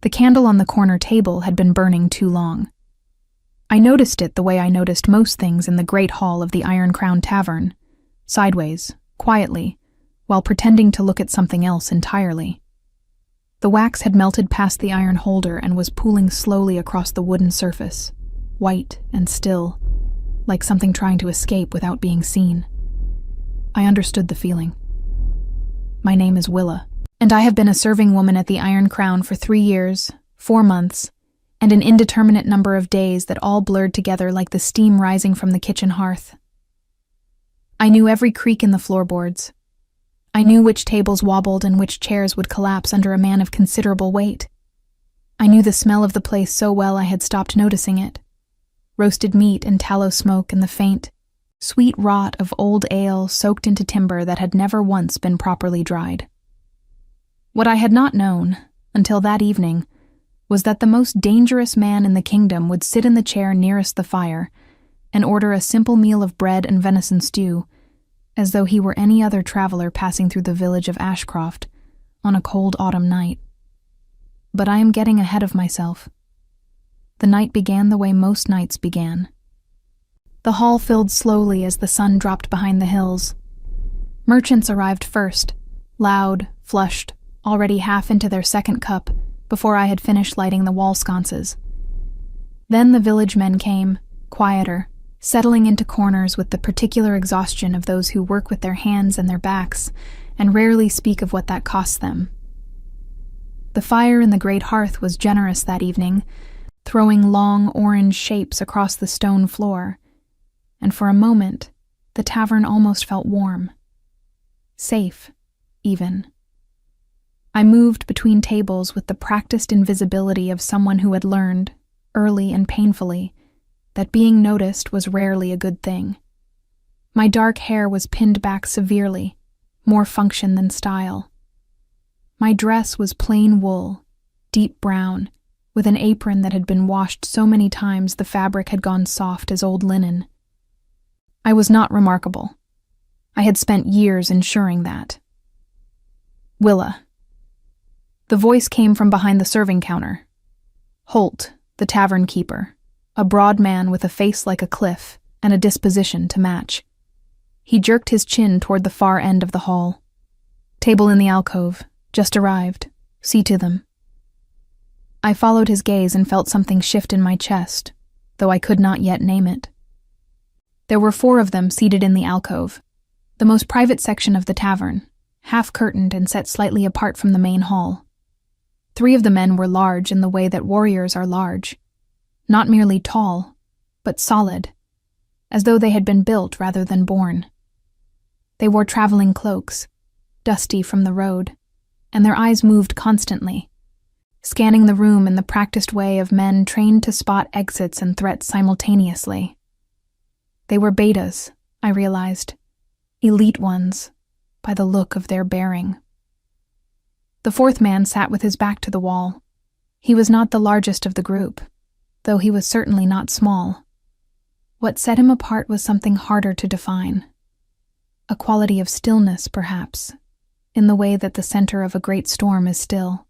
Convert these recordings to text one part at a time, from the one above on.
The candle on the corner table had been burning too long. I noticed it the way I noticed most things in the great hall of the Iron Crown Tavern, sideways, quietly, while pretending to look at something else entirely. The wax had melted past the iron holder and was pooling slowly across the wooden surface, white and still, like something trying to escape without being seen. I understood the feeling. My name is Willa, and I have been a serving woman at the Iron Crown for 3 years, 4 months, and an indeterminate number of days that all blurred together like the steam rising from the kitchen hearth. I knew every creak in the floorboards. I knew which tables wobbled and which chairs would collapse under a man of considerable weight. I knew the smell of the place so well I had stopped noticing it. Roasted meat and tallow smoke and the faint, sweet rot of old ale soaked into timber that had never once been properly dried. What I had not known, until that evening, was that the most dangerous man in the kingdom would sit in the chair nearest the fire and order a simple meal of bread and venison stew, as though he were any other traveler passing through the village of Ashcroft on a cold autumn night. But I am getting ahead of myself. The night began the way most nights began. The hall filled slowly as the sun dropped behind the hills. Merchants arrived first, loud, flushed, already half into their second cup, before I had finished lighting the wall sconces. Then the village men came, quieter, settling into corners with the particular exhaustion of those who work with their hands and their backs, and rarely speak of what that costs them. The fire in the great hearth was generous that evening, throwing long orange shapes across the stone floor, and for a moment, the tavern almost felt warm. Safe, even. I moved between tables with the practiced invisibility of someone who had learned, early and painfully, that being noticed was rarely a good thing. My dark hair was pinned back severely, more function than style. My dress was plain wool, deep brown, with an apron that had been washed so many times the fabric had gone soft as old linen. I was not remarkable. I had spent years ensuring that. Willa. The voice came from behind the serving counter. Holt, the tavern keeper, a broad man with a face like a cliff and a disposition to match. He jerked his chin toward the far end of the hall. Table in the alcove, just arrived. See to them. I followed his gaze and felt something shift in my chest, though I could not yet name it. There were 4 of them seated in the alcove, the most private section of the tavern, half-curtained and set slightly apart from the main hall. 3 of the men were large in the way that warriors are large, not merely tall, but solid, as though they had been built rather than born. They wore traveling cloaks, dusty from the road, and their eyes moved constantly, scanning the room in the practiced way of men trained to spot exits and threats simultaneously. They were betas, I realized, elite ones, by the look of their bearing. The 4th man sat with his back to the wall. He was not the largest of the group, though he was certainly not small. What set him apart was something harder to define. A quality of stillness, perhaps, in the way that the center of a great storm is still.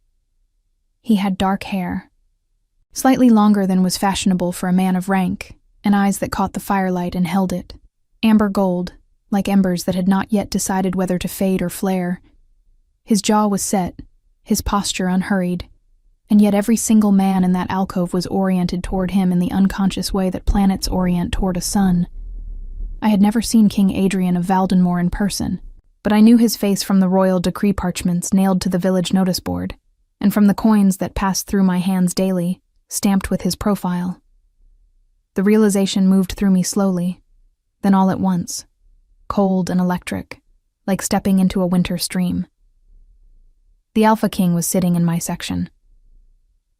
He had dark hair, slightly longer than was fashionable for a man of rank, and eyes that caught the firelight and held it, amber gold, like embers that had not yet decided whether to fade or flare. His jaw was set, his posture unhurried, and yet every single man in that alcove was oriented toward him in the unconscious way that planets orient toward a sun. I had never seen King Adrian of Valdenmore in person, but I knew his face from the royal decree parchments nailed to the village notice board, and from the coins that passed through my hands daily, stamped with his profile. The realization moved through me slowly, then all at once, cold and electric, like stepping into a winter stream. The Alpha King was sitting in my section.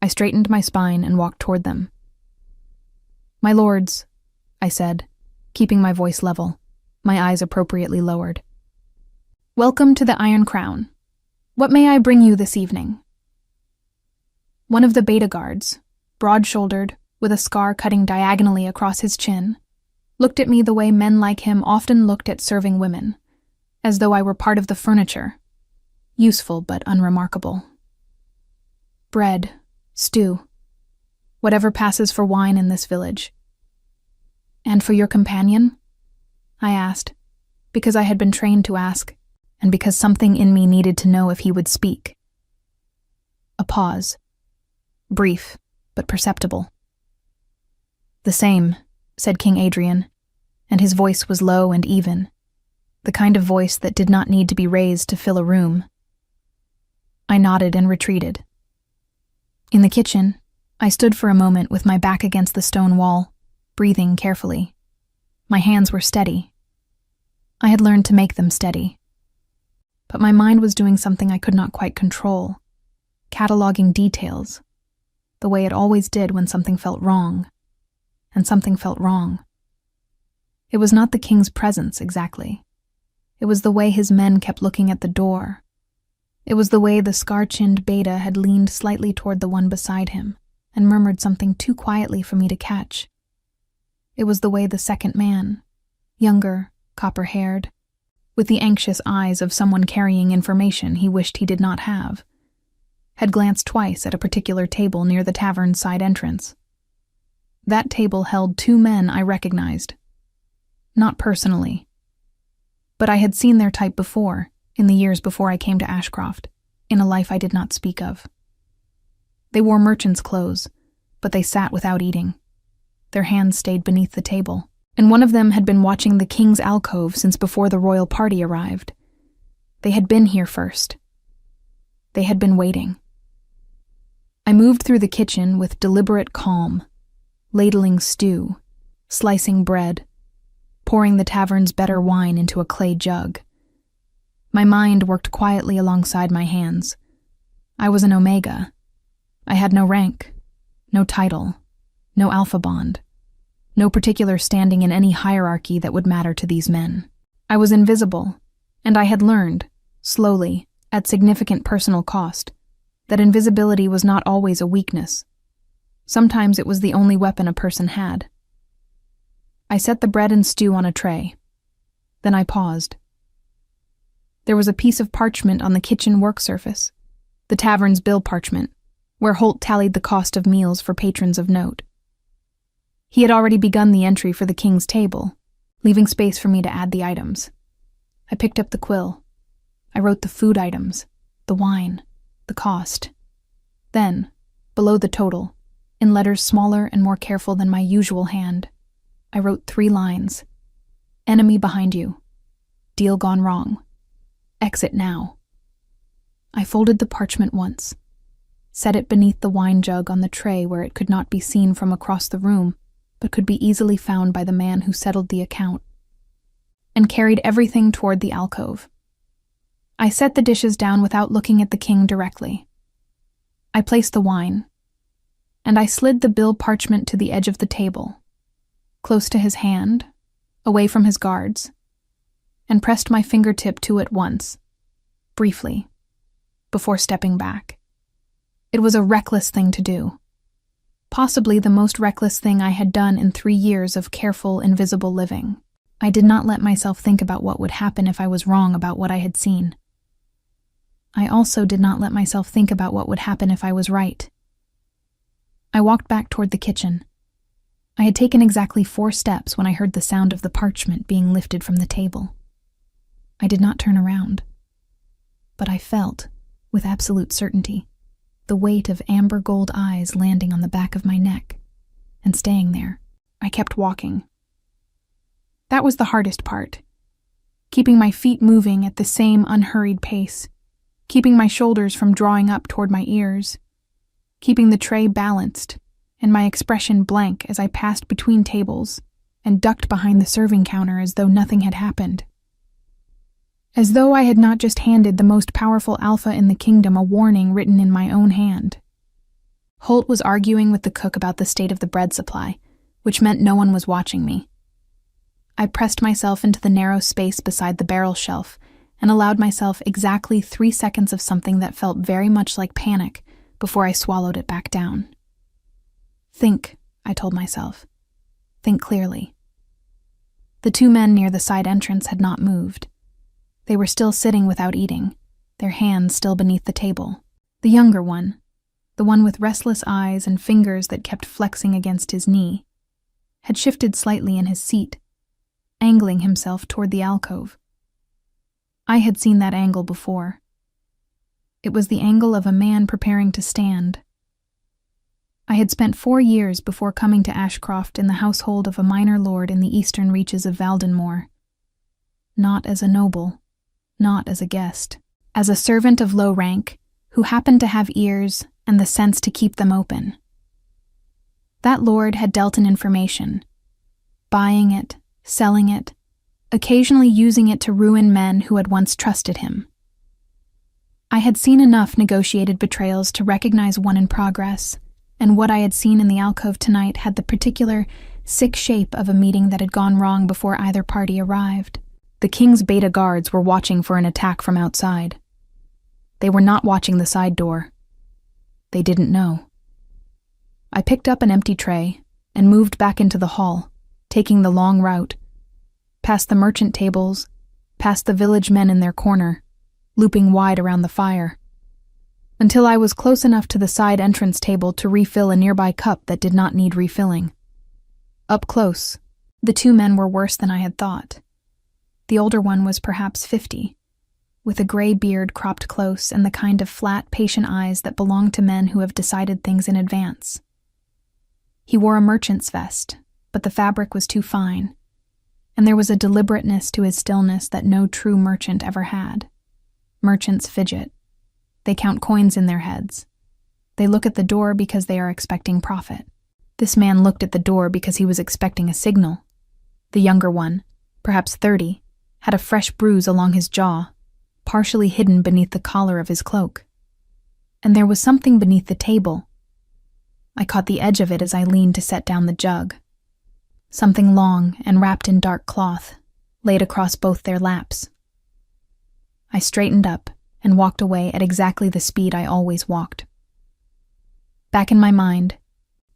I straightened my spine and walked toward them. "My lords," I said, keeping my voice level, my eyes appropriately lowered. "Welcome to the Iron Crown. What may I bring you this evening?" One of the beta guards, broad-shouldered, with a scar cutting diagonally across his chin, looked at me the way men like him often looked at serving women, as though I were part of the furniture, useful but unremarkable. "Bread," Stew. Whatever passes for wine in this village. And for your companion? I asked, because I had been trained to ask, and because something in me needed to know if he would speak. A pause. Brief, but perceptible. The same, said King Adrian, and his voice was low and even, the kind of voice that did not need to be raised to fill a room. I nodded and retreated. In the kitchen, I stood for a moment with my back against the stone wall, breathing carefully. My hands were steady. I had learned to make them steady. But my mind was doing something I could not quite control, cataloging details, the way it always did when something felt wrong, and something felt wrong. It was not the king's presence, exactly. It was the way his men kept looking at the door. It was the way the scar-chinned beta had leaned slightly toward the one beside him and murmured something too quietly for me to catch. It was the way the second man, younger, copper-haired, with the anxious eyes of someone carrying information he wished he did not have, had glanced twice at a particular table near the tavern's side entrance. That table held two men I recognized. Not personally, but I had seen their type before, in the years before I came to Ashcroft, in a life I did not speak of. They wore merchant's clothes, but they sat without eating. Their hands stayed beneath the table, and one of them had been watching the king's alcove since before the royal party arrived. They had been here first. They had been waiting. I moved through the kitchen with deliberate calm, ladling stew, slicing bread, pouring the tavern's better wine into a clay jug. My mind worked quietly alongside my hands. I was an Omega. I had no rank, no title, no alpha bond, no particular standing in any hierarchy that would matter to these men. I was invisible, and I had learned, slowly, at significant personal cost, that invisibility was not always a weakness. Sometimes it was the only weapon a person had. I set the bread and stew on a tray. Then I paused. There was a piece of parchment on the kitchen work surface, the tavern's bill parchment, where Holt tallied the cost of meals for patrons of note. He had already begun the entry for the king's table, leaving space for me to add the items. I picked up the quill. I wrote the food items, the wine, the cost. Then, below the total, in letters smaller and more careful than my usual hand, I wrote 3 lines. Enemy behind you. Deal gone wrong. Exit now. I folded the parchment once, set it beneath the wine jug on the tray where it could not be seen from across the room, but could be easily found by the man who settled the account, and carried everything toward the alcove. I set the dishes down without looking at the king directly. I placed the wine, and I slid the bill parchment to the edge of the table, close to his hand, away from his guards, and pressed my fingertip to it once, briefly, before stepping back. It was a reckless thing to do. Possibly the most reckless thing I had done in 3 years of careful, invisible living. I did not let myself think about what would happen if I was wrong about what I had seen. I also did not let myself think about what would happen if I was right. I walked back toward the kitchen. I had taken exactly 4 steps when I heard the sound of the parchment being lifted from the table. I did not turn around, but I felt, with absolute certainty, the weight of amber gold eyes landing on the back of my neck and staying there. I kept walking. That was the hardest part, keeping my feet moving at the same unhurried pace, keeping my shoulders from drawing up toward my ears, keeping the tray balanced and my expression blank as I passed between tables and ducked behind the serving counter as though nothing had happened. As though I had not just handed the most powerful alpha in the kingdom a warning written in my own hand. Holt was arguing with the cook about the state of the bread supply, which meant no one was watching me. I pressed myself into the narrow space beside the barrel shelf and allowed myself exactly 3 seconds of something that felt very much like panic before I swallowed it back down. Think, I told myself. Think clearly. The 2 men near the side entrance had not moved. They were still sitting without eating, their hands still beneath the table. The younger one, the one with restless eyes and fingers that kept flexing against his knee, had shifted slightly in his seat, angling himself toward the alcove. I had seen that angle before. It was the angle of a man preparing to stand. I had spent 4 years before coming to Ashcroft in the household of a minor lord in the eastern reaches of Valdenmoor. Not as a noble, not as a guest, as a servant of low rank who happened to have ears and the sense to keep them open. That lord had dealt in information, buying it, selling it, occasionally using it to ruin men who had once trusted him. I had seen enough negotiated betrayals to recognize one in progress, and what I had seen in the alcove tonight had the particular, sick shape of a meeting that had gone wrong before either party arrived. The king's beta guards were watching for an attack from outside. They were not watching the side door. They didn't know. I picked up an empty tray and moved back into the hall, taking the long route, past the merchant tables, past the village men in their corner, looping wide around the fire, until I was close enough to the side entrance table to refill a nearby cup that did not need refilling. Up close, the two men were worse than I had thought. The older one was perhaps 50, with a gray beard cropped close and the kind of flat, patient eyes that belong to men who have decided things in advance. He wore a merchant's vest, but the fabric was too fine, and there was a deliberateness to his stillness that no true merchant ever had. Merchants fidget. They count coins in their heads. They look at the door because they are expecting profit. This man looked at the door because he was expecting a signal. The younger one, perhaps 30, had a fresh bruise along his jaw, partially hidden beneath the collar of his cloak. And there was something beneath the table. I caught the edge of it as I leaned to set down the jug. Something long and wrapped in dark cloth, laid across both their laps. I straightened up and walked away at exactly the speed I always walked. Back in my mind,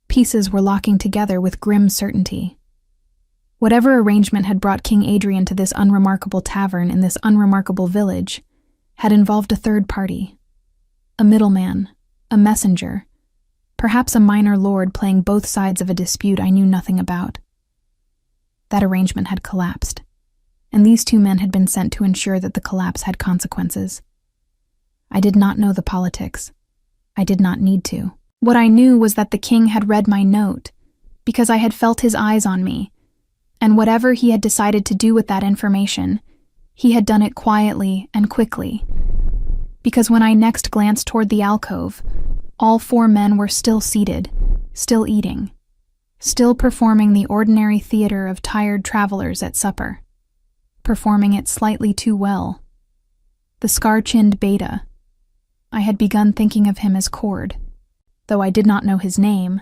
pieces were locking together with grim certainty. Whatever arrangement had brought King Adrian to this unremarkable tavern in this unremarkable village had involved a third party, a middleman, a messenger, perhaps a minor lord playing both sides of a dispute I knew nothing about. That arrangement had collapsed, and these two men had been sent to ensure that the collapse had consequences. I did not know the politics. I did not need to. What I knew was that the king had read my note, because I had felt his eyes on me, and whatever he had decided to do with that information, he had done it quietly and quickly. Because when I next glanced toward the alcove, all 4 men were still seated, still eating, still performing the ordinary theater of tired travelers at supper, performing it slightly too well. The scar-chinned beta. I had begun thinking of him as Cord, though I did not know his name,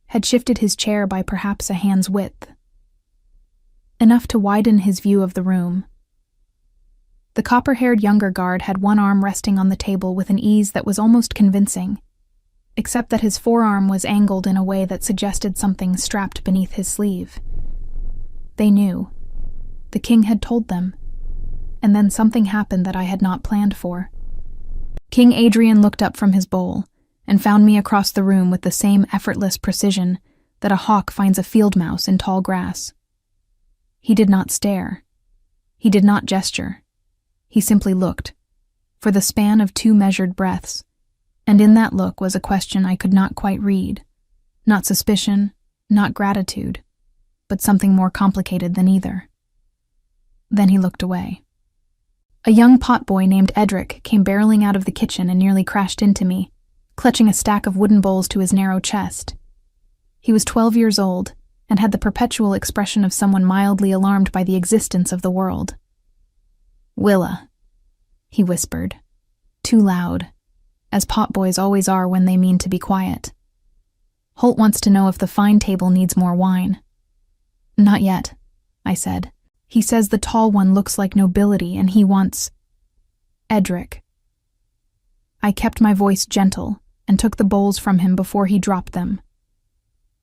had shifted his chair by perhaps a hand's width, enough to widen his view of the room. The copper-haired younger guard had one arm resting on the table with an ease that was almost convincing, except that his forearm was angled in a way that suggested something strapped beneath his sleeve. They knew. The king had told them, and then something happened that I had not planned for. King Adrian looked up from his bowl and found me across the room with the same effortless precision that a hawk finds a field mouse in tall grass. He did not stare. He did not gesture. He simply looked, for the span of 2 measured breaths, and in that look was a question I could not quite read. Not suspicion, not gratitude, but something more complicated than either. Then he looked away. A young potboy named Edric came barreling out of the kitchen and nearly crashed into me, clutching a stack of wooden bowls to his narrow chest. He was 12 years old and had the perpetual expression of someone mildly alarmed by the existence of the world. "Willa," he whispered, too loud, as potboys always are when they mean to be quiet. "Holt wants to know if the fine table needs more wine." "Not yet," I said. "He says the tall one looks like nobility and he wants—" "Edric." I kept my voice gentle and took the bowls from him before he dropped them.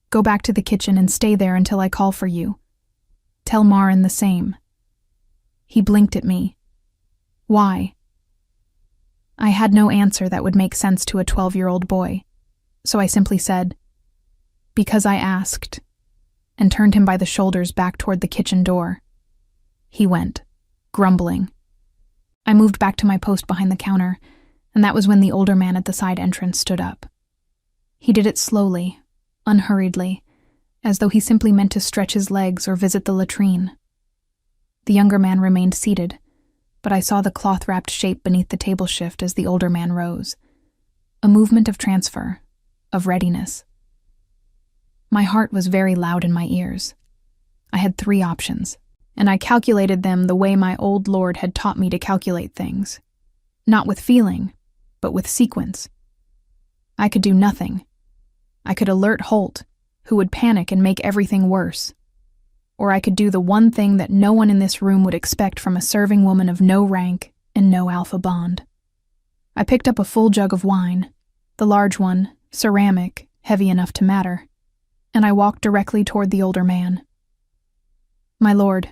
"Go back to the kitchen and stay there until I call for you. Tell Marin the same." He blinked at me. "Why?" I had no answer that would make sense to a 12-year-old boy. so I simply said, "Because I asked," and turned him by the shoulders back toward the kitchen door. He went, grumbling. I moved back to my post behind the counter, and that was when the older man at the side entrance stood up. He did it slowly, unhurriedly, as though he simply meant to stretch his legs or visit the latrine. The younger man remained seated, but I saw the cloth-wrapped shape beneath the table shift as the older man rose. A movement of transfer, of readiness. My heart was very loud in my ears. I had 3 options, and I calculated them the way my old lord had taught me to calculate things. Not with feeling, but with sequence. I could do nothing. I could alert Holt, who would panic and make everything worse. Or I could do the one thing that no one in this room would expect from a serving woman of no rank and no alpha bond. I picked up a full jug of wine, the large one, ceramic, heavy enough to matter, and I walked directly toward the older man. "My lord,"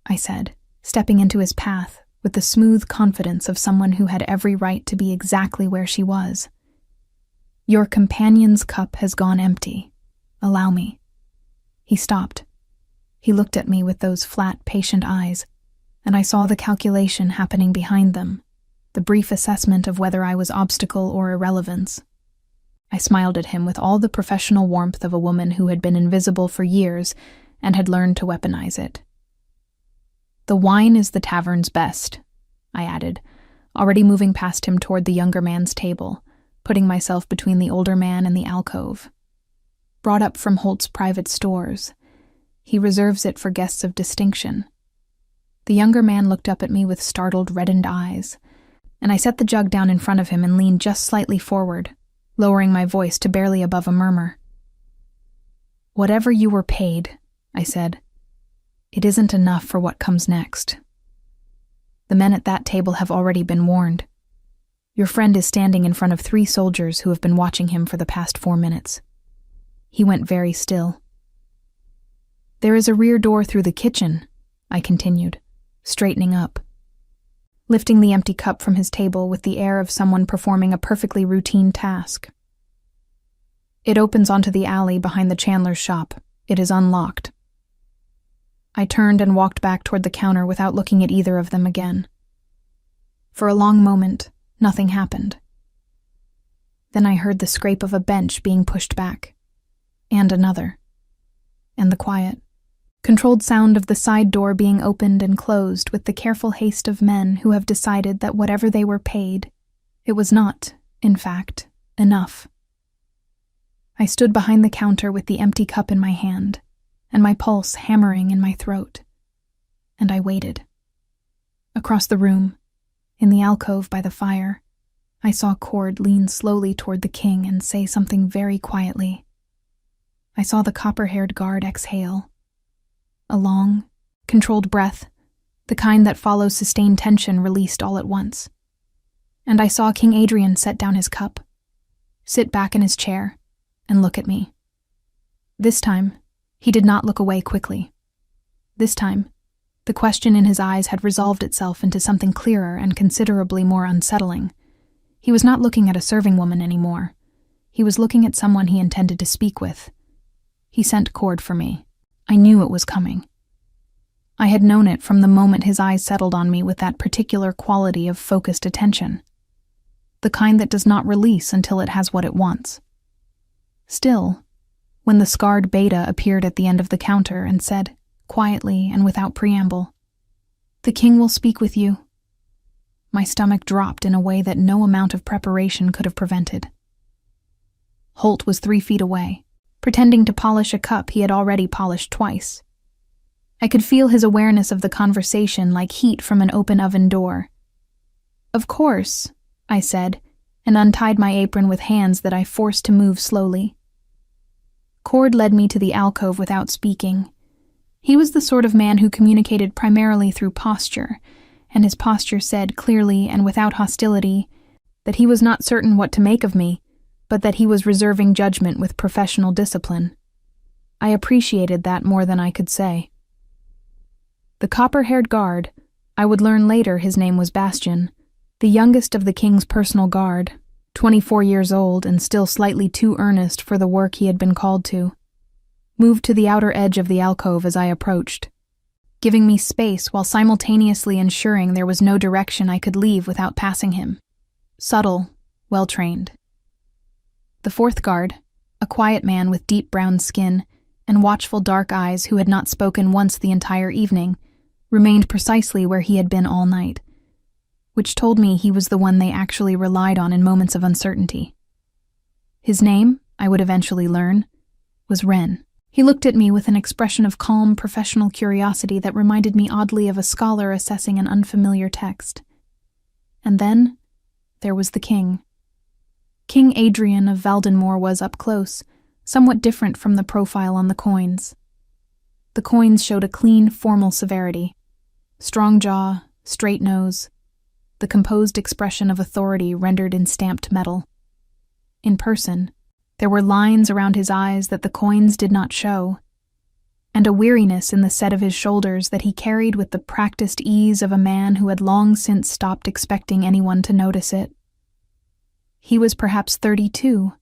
I said, stepping into his path with the smooth confidence of someone who had every right to be exactly where she was. "Your companion's cup has gone empty. Allow me." He stopped. He looked at me with those flat, patient eyes, and I saw the calculation happening behind them, the brief assessment of whether I was obstacle or irrelevance. I smiled at him with all the professional warmth of a woman who had been invisible for years and had learned to weaponize it. "The wine is the tavern's best," I added, already moving past him toward the younger man's table, putting myself between the older man and the alcove. "Brought up from Holt's private stores. He reserves it for guests of distinction." The younger man looked up at me with startled, reddened eyes, and I set the jug down in front of him and leaned just slightly forward, lowering my voice to barely above a murmur. "Whatever you were paid," I said, "it isn't enough for what comes next. The men at that table have already been warned. Your friend is standing in front of 3 soldiers who have been watching him for the past 4 minutes. He went very still. There is a rear door through the kitchen," I continued, straightening up, lifting the empty cup from his table with the air of someone performing a perfectly routine task. "It opens onto the alley behind the chandler's shop. It is unlocked." I turned and walked back toward the counter without looking at either of them again. For a long moment, nothing happened. Then I heard the scrape of a bench being pushed back, and another, and the quiet, controlled sound of the side door being opened and closed with the careful haste of men who have decided that whatever they were paid, it was not, in fact, enough. I stood behind the counter with the empty cup in my hand, and my pulse hammering in my throat, and I waited. Across the room, in the alcove by the fire, I saw Cord lean slowly toward the king and say something very quietly. I saw the copper-haired guard exhale. A long, controlled breath, the kind that follows sustained tension released all at once. And I saw King Adrian set down his cup, sit back in his chair, and look at me. This time, he did not look away quickly. This time, the question in his eyes had resolved itself into something clearer and considerably more unsettling. He was not looking at a serving woman anymore. He was looking at someone he intended to speak with. He sent Cord for me. I knew it was coming. I had known it from the moment his eyes settled on me with that particular quality of focused attention. The kind that does not release until it has what it wants. Still, when the scarred beta appeared at the end of the counter and said, quietly and without preamble, "The king will speak with you," my stomach dropped in a way that no amount of preparation could have prevented. Holt was 3 feet away, pretending to polish a cup he had already polished twice. I could feel his awareness of the conversation like heat from an open oven door. "Of course," I said, and untied my apron with hands that I forced to move slowly. Cord led me to the alcove without speaking. He was the sort of man who communicated primarily through posture, and his posture said clearly and without hostility that he was not certain what to make of me, but that he was reserving judgment with professional discipline. I appreciated that more than I could say. The copper-haired guard, I would learn later his name was Bastian, the youngest of the king's personal guard, 24 years old and still slightly too earnest for the work he had been called to, moved to the outer edge of the alcove as I approached, giving me space while simultaneously ensuring there was no direction I could leave without passing him. Subtle, well-trained. The fourth guard, a quiet man with deep brown skin and watchful dark eyes who had not spoken once the entire evening, remained precisely where he had been all night, which told me he was the one they actually relied on in moments of uncertainty. His name, I would eventually learn, was Ren. He looked at me with an expression of calm, professional curiosity that reminded me oddly of a scholar assessing an unfamiliar text. And then, there was the king. King Adrian of Valdenmoor was up close, somewhat different from the profile on the coins. The coins showed a clean, formal severity. Strong jaw, straight nose, the composed expression of authority rendered in stamped metal. In person, there were lines around his eyes that the coins did not show, and a weariness in the set of his shoulders that he carried with the practiced ease of a man who had long since stopped expecting anyone to notice it. He was perhaps 32,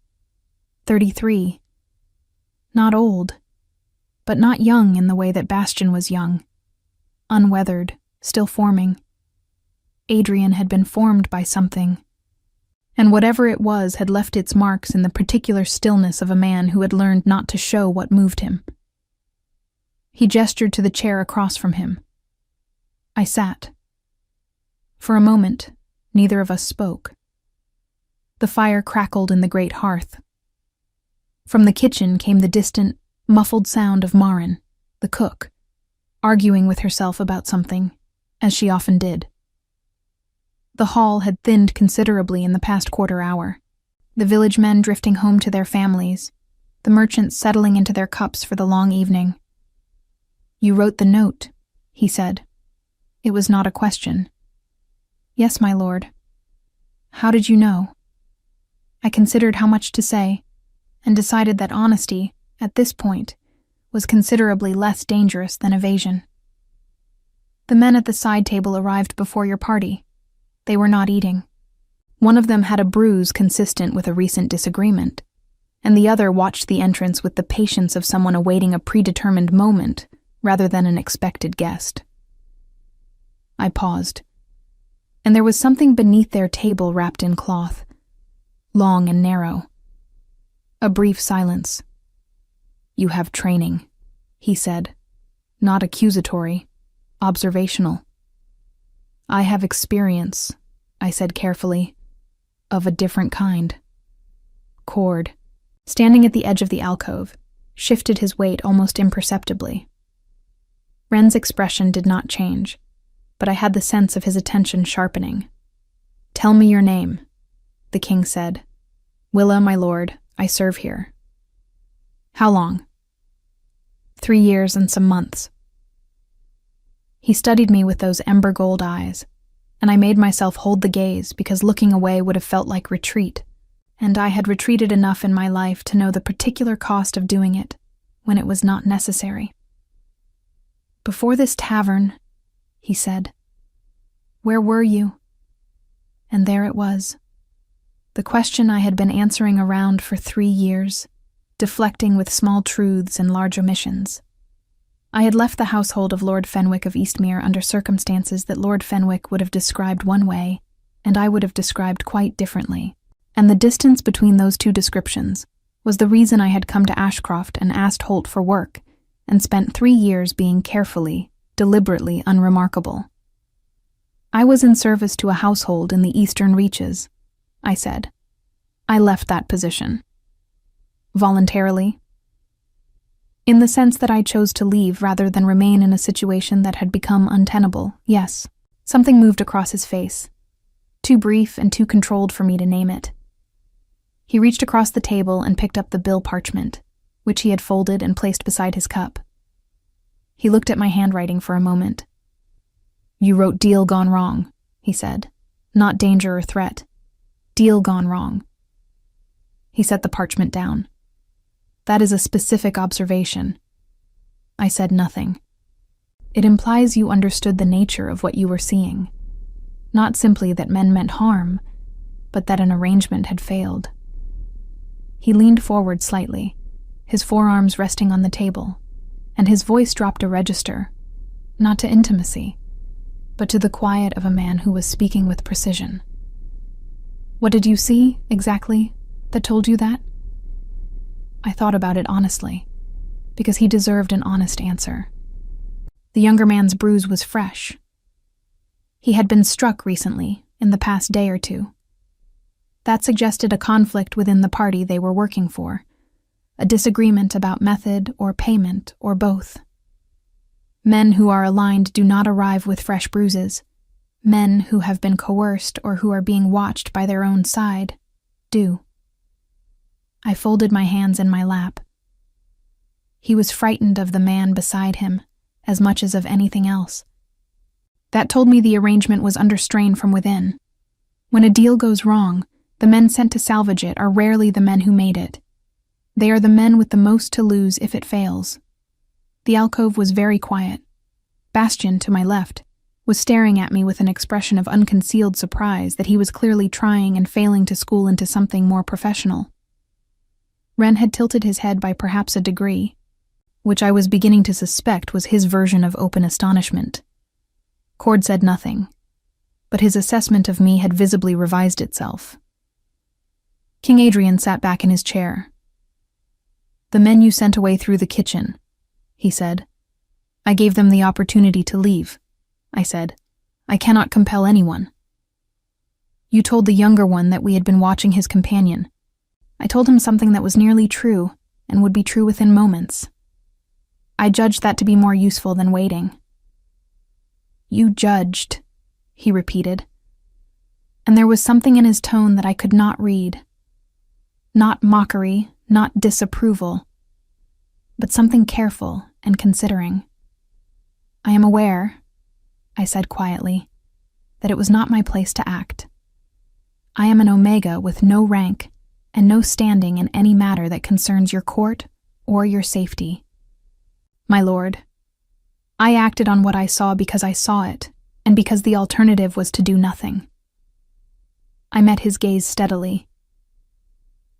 33. Not old, but not young in the way that Bastian was young. Unweathered, still forming. Adrian had been formed by something, and whatever it was had left its marks in the particular stillness of a man who had learned not to show what moved him. He gestured to the chair across from him. I sat. For a moment, neither of us spoke. The fire crackled in the great hearth. From the kitchen came the distant, muffled sound of Marin, the cook, arguing with herself about something, as she often did. The hall had thinned considerably in the past quarter hour, the village men drifting home to their families, the merchants settling into their cups for the long evening. "You wrote the note," he said. It was not a question. "Yes, my lord." "How did you know?" I considered how much to say, and decided that honesty, at this point, was considerably less dangerous than evasion. "The men at the side table arrived before your party. They were not eating. One of them had a bruise consistent with a recent disagreement, and the other watched the entrance with the patience of someone awaiting a predetermined moment rather than an expected guest." I paused, and there was something beneath their table wrapped in cloth, long and narrow. A brief silence. "You have training," he said, not accusatory, observational. "I have experience," I said carefully, "of a different kind." Cord, standing at the edge of the alcove, shifted his weight almost imperceptibly. Ren's expression did not change, but I had the sense of his attention sharpening. "Tell me your name," the king said. "Willa, my lord, I serve here." "How long?" 3 years and some months." He studied me with those ember gold eyes, and I made myself hold the gaze because looking away would have felt like retreat, and I had retreated enough in my life to know the particular cost of doing it when it was not necessary. "Before this tavern," he said, "where were you?" And there it was. The question I had been answering around for 3 years, deflecting with small truths and large omissions. I had left the household of Lord Fenwick of Eastmere under circumstances that Lord Fenwick would have described one way, and I would have described quite differently, and the distance between those two descriptions was the reason I had come to Ashcroft and asked Holt for work, and spent 3 years being carefully, deliberately unremarkable. "I was in service to a household in the eastern reaches," I said. "I left that position." "Voluntarily?" "In the sense that I chose to leave rather than remain in a situation that had become untenable, yes." Something moved across his face, too brief and too controlled for me to name it. He reached across the table and picked up the bill parchment, which he had folded and placed beside his cup. He looked at my handwriting for a moment. "You wrote deal gone wrong," he said. "Not danger or threat. Deal gone wrong." He set the parchment down. "That is a specific observation." I said nothing. "It implies you understood the nature of what you were seeing. Not simply that men meant harm, but that an arrangement had failed. He leaned forward slightly, his forearms resting on the table, and his voice dropped a register, not to intimacy, but to the quiet of a man who was speaking with precision. "What did you see, exactly, that told you that?" I thought about it honestly, because he deserved an honest answer. The younger man's bruise was fresh. He had been struck recently, in the past day or two. That suggested a conflict within the party they were working for, a disagreement about method or payment or both. Men who are aligned do not arrive with fresh bruises. Men who have been coerced or who are being watched by their own side do. I folded my hands in my lap. He was frightened of the man beside him as much as of anything else. That told me the arrangement was under strain from within. When a deal goes wrong, the men sent to salvage it are rarely the men who made it. They are the men with the most to lose if it fails. The alcove was very quiet. Bastian, to my left, was staring at me with an expression of unconcealed surprise that he was clearly trying and failing to school into something more professional. Ren had tilted his head by perhaps a degree, which I was beginning to suspect was his version of open astonishment. Cord said nothing, but his assessment of me had visibly revised itself. King Adrian sat back in his chair. "The men you sent away through the kitchen," he said. "I gave them the opportunity to leave," I said. "I cannot compel anyone." "You told the younger one that we had been watching his companion." I told him something that was nearly true and would be true within moments. I judged that to be more useful than waiting. "You judged," he repeated, and there was something in his tone that I could not read. Not mockery, not disapproval, but something careful and considering. "I am aware," I said quietly, "that it was not my place to act. I am an Omega with no rank and no standing in any matter that concerns your court or your safety. My lord, I acted on what I saw because I saw it, and because the alternative was to do nothing." I met his gaze steadily.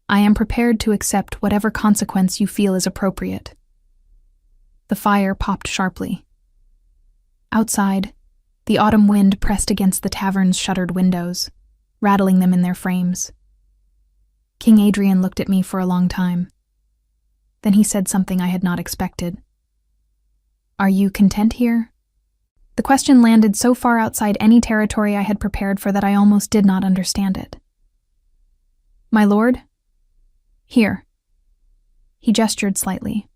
"I am prepared to accept whatever consequence you feel is appropriate." The fire popped sharply. Outside, the autumn wind pressed against the tavern's shuttered windows, rattling them in their frames. King Adrian looked at me for a long time. Then he said something I had not expected. "Are you content here?" The question landed so far outside any territory I had prepared for that I almost did not understand it. "My lord? Here." He gestured slightly.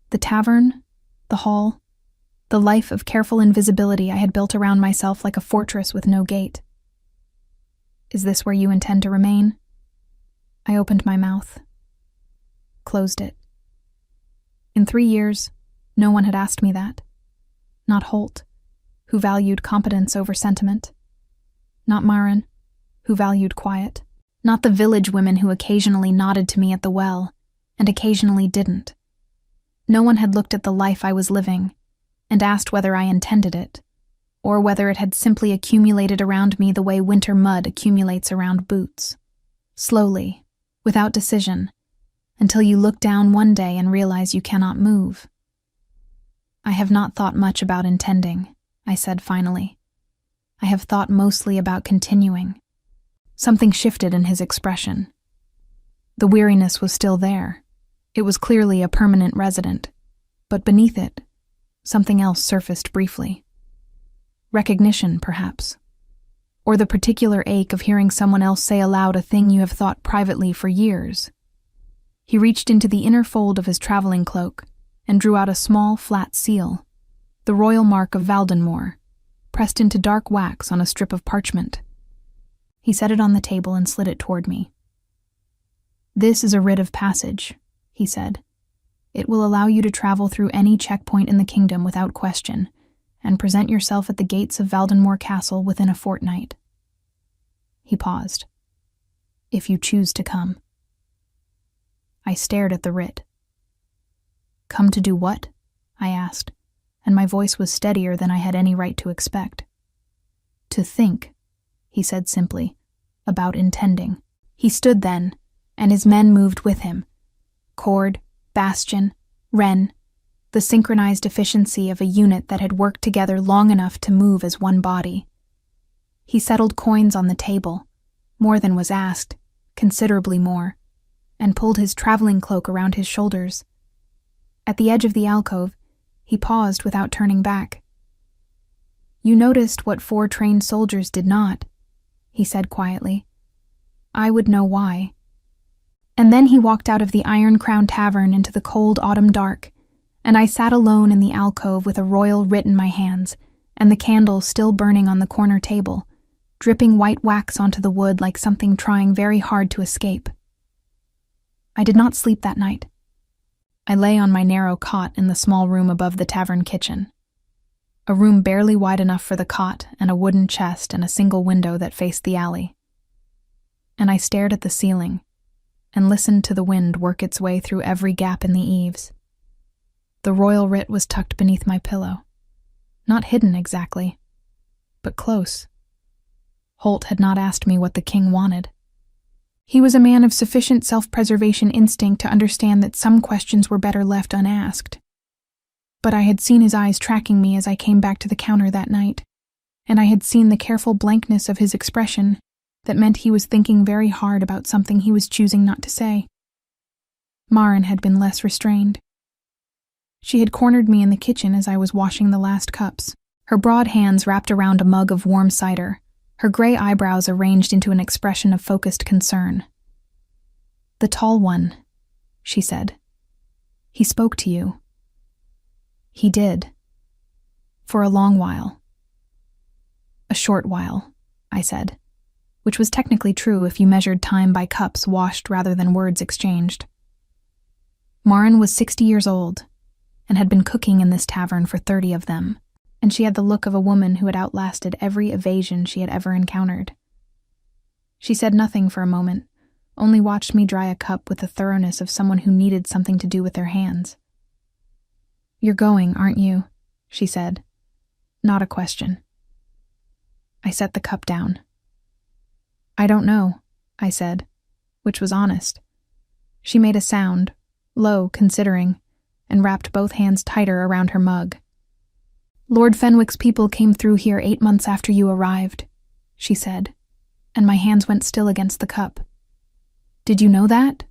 The tavern, the hall, the life of careful invisibility I had built around myself like a fortress with no gate. "Is this where you intend to remain?" I opened my mouth, closed it. In 3 years, no one had asked me that. Not Holt, who valued competence over sentiment. Not Marin, who valued quiet. Not the village women who occasionally nodded to me at the well, and occasionally didn't. No one had looked at the life I was living and asked whether I intended it, or whether it had simply accumulated around me the way winter mud accumulates around boots. Slowly, without decision, until you look down one day and realize you cannot move. "I have not thought much about intending," I said finally. "I have thought mostly about continuing." Something shifted in his expression. The weariness was still there. It was clearly a permanent resident, but beneath it, something else surfaced briefly. Recognition, perhaps. Or the particular ache of hearing someone else say aloud a thing you have thought privately for years. He reached into the inner fold of his traveling cloak and drew out a small, flat seal, the royal mark of Valdenmoor, pressed into dark wax on a strip of parchment. He set it on the table and slid it toward me. "This is a writ of passage," he said. "It will allow you to travel through any checkpoint in the kingdom without question, and present yourself at the gates of Valdenmoor Castle within a fortnight." He paused. "If you choose to come." I stared at the writ. "Come to do what?" I asked, and my voice was steadier than I had any right to expect. "To think," he said simply, about intending. He stood then, and his men moved with him. Cord, Bastion, Wren, the synchronized efficiency of a unit that had worked together long enough to move as one body. He settled coins on the table, more than was asked, considerably more, and pulled his traveling cloak around his shoulders. At the edge of the alcove, he paused without turning back. "You noticed what 4 trained soldiers did not," he said quietly. "I would know why." And then he walked out of the Iron Crown Tavern into the cold autumn dark, and I sat alone in the alcove with a royal writ in my hands, and the candle still burning on the corner table, dripping white wax onto the wood like something trying very hard to escape. I did not sleep that night. I lay on my narrow cot in the small room above the tavern kitchen, a room barely wide enough for the cot and a wooden chest and a single window that faced the alley. And I stared at the ceiling and listened to the wind work its way through every gap in the eaves. The royal writ was tucked beneath my pillow, not hidden exactly, but close. Holt had not asked me what the king wanted. He was a man of sufficient self-preservation instinct to understand that some questions were better left unasked. But I had seen his eyes tracking me as I came back to the counter that night, and I had seen the careful blankness of his expression that meant he was thinking very hard about something he was choosing not to say. Maren had been less restrained. She had cornered me in the kitchen as I was washing the last cups, her broad hands wrapped around a mug of warm cider, her gray eyebrows arranged into an expression of focused concern. "The tall one," she said. "He spoke to you." "He did. For a long while." "A short while," I said, which was technically true if you measured time by cups washed rather than words exchanged. Maren was 60 years old, and had been cooking in this tavern for 30 of them, and she had the look of a woman who had outlasted every evasion she had ever encountered. She said nothing for a moment, only watched me dry a cup with the thoroughness of someone who needed something to do with their hands. "You're going, aren't you?" she said. Not a question. I set the cup down. "I don't know," I said, which was honest. She made a sound, low considering, and wrapped both hands tighter around her mug. "Lord Fenwick's people came through here 8 months after you arrived," she said, and my hands went still against the cup. "Did you know that?"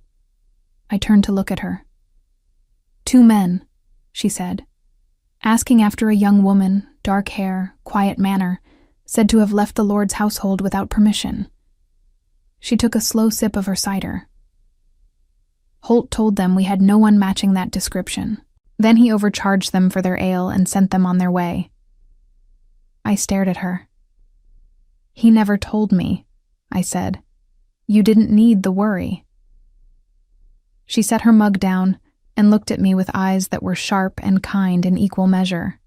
I turned to look at her. "2 men," she said, "asking after a young woman, dark hair, quiet manner, said to have left the Lord's household without permission." She took a slow sip of her cider. "Holt told them we had no one matching that description. Then he overcharged them for their ale and sent them on their way." I stared at her. "He never told me," I said. "You didn't need the worry." She set her mug down and looked at me with eyes that were sharp and kind in equal measure.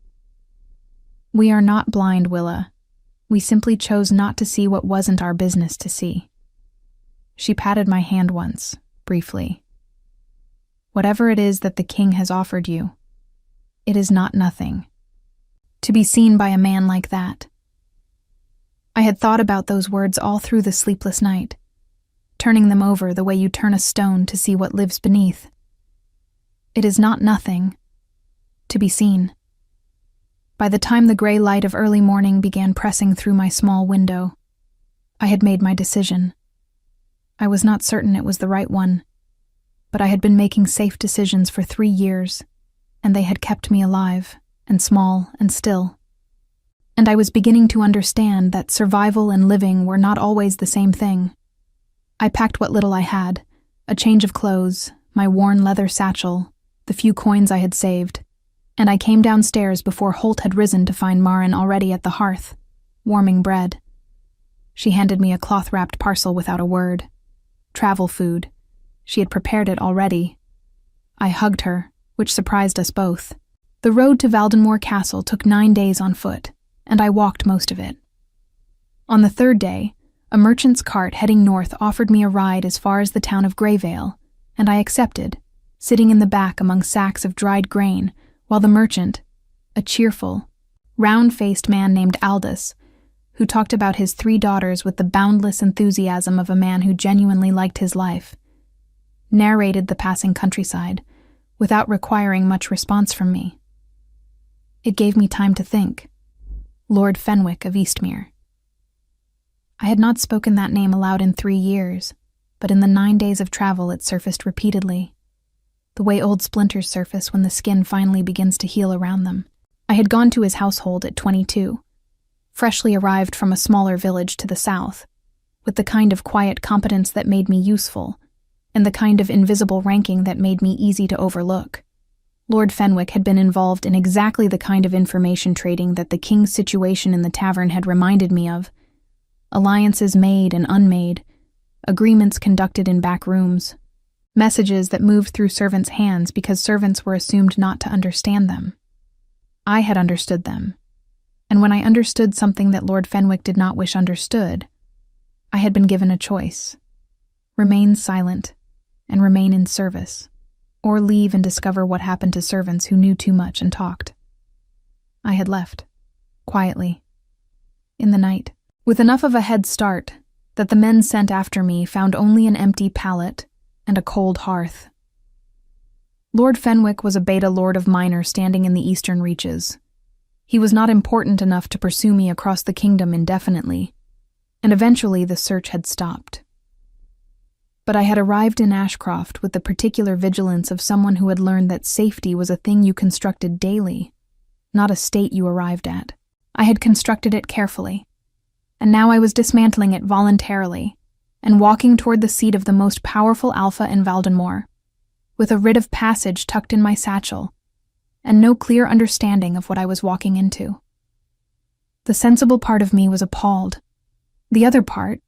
"We are not blind, Willa. We simply chose not to see what wasn't our business to see." She patted my hand once, briefly. "Whatever it is that the king has offered you, it is not nothing. To be seen by a man like that." I had thought about those words all through the sleepless night, turning them over the way you turn a stone to see what lives beneath. It is not nothing, to be seen. By the time the gray light of early morning began pressing through my small window, I had made my decision. I was not certain it was the right one, but I had been making safe decisions for 3 years, and they had kept me alive, and small, and still. And I was beginning to understand that survival and living were not always the same thing. I packed what little I had, a change of clothes, my worn leather satchel, the few coins I had saved, and I came downstairs before Holt had risen to find Maren already at the hearth, warming bread. She handed me a cloth-wrapped parcel without a word. Travel food. She had prepared it already. I hugged her, which surprised us both. The road to Valdenmoor Castle took 9 days on foot, and I walked most of it. On the 3rd day, a merchant's cart heading north offered me a ride as far as the town of Greyvale, and I accepted, sitting in the back among sacks of dried grain, while the merchant, a cheerful, round-faced man named Aldous, who talked about his 3 daughters with the boundless enthusiasm of a man who genuinely liked his life, narrated the passing countryside without requiring much response from me. It gave me time to think. Lord Fenwick of Eastmere. I had not spoken that name aloud in 3 years, but in the 9 days of travel it surfaced repeatedly, the way old splinters surface when the skin finally begins to heal around them. I had gone to his household at 22, freshly arrived from a smaller village to the south, with the kind of quiet competence that made me useful, and the kind of invisible ranking that made me easy to overlook. Lord Fenwick had been involved in exactly the kind of information trading that the king's situation in the tavern had reminded me of. Alliances made and unmade, agreements conducted in back rooms, messages that moved through servants' hands because servants were assumed not to understand them. I had understood them, and when I understood something that Lord Fenwick did not wish understood, I had been given a choice: remain silent and remain in service, or leave and discover what happened to servants who knew too much and talked. I had left, quietly, in the night, with enough of a head start that the men sent after me found only an empty pallet and a cold hearth. Lord Fenwick was a beta lord of minor standing in the eastern reaches. He was not important enough to pursue me across the kingdom indefinitely, and eventually the search had stopped. But I had arrived in Ashcroft with the particular vigilance of someone who had learned that safety was a thing you constructed daily, not a state you arrived at. I had constructed it carefully, and now I was dismantling it voluntarily and walking toward the seat of the most powerful alpha in Valdenmoor, with a writ of passage tucked in my satchel, and no clear understanding of what I was walking into. The sensible part of me was appalled. The other part,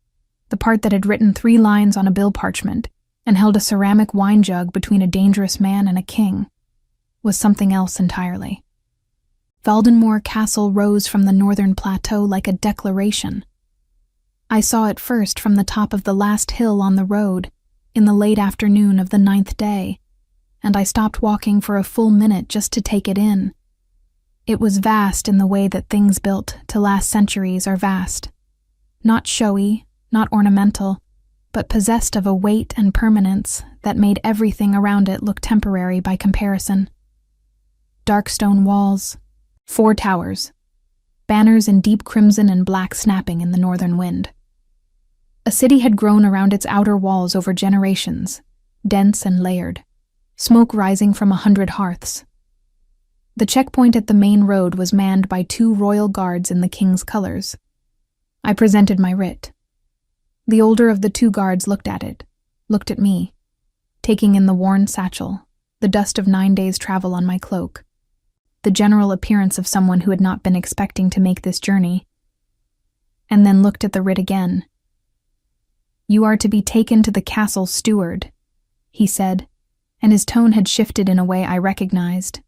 the part that had written 3 lines on a bill parchment and held a ceramic wine jug between a dangerous man and a king, was something else entirely. Valdenmoor Castle rose from the northern plateau like a declaration. I saw it first from the top of the last hill on the road in the late afternoon of the 9th day, and I stopped walking for a full minute just to take it in. It was vast in the way that things built to last centuries are vast. Not showy, not ornamental, but possessed of a weight and permanence that made everything around it look temporary by comparison. Dark stone walls, 4 towers, banners in deep crimson and black snapping in the northern wind. A city had grown around its outer walls over generations, dense and layered, smoke rising from 100 hearths. The checkpoint at the main road was manned by 2 royal guards in the king's colors. I presented my writ. The older of the 2 guards looked at it, looked at me, taking in the worn satchel, the dust of 9 days' travel on my cloak, the general appearance of someone who had not been expecting to make this journey, and then looked at the writ again. "You are to be taken to the castle steward," he said, and his tone had shifted in a way I recognized.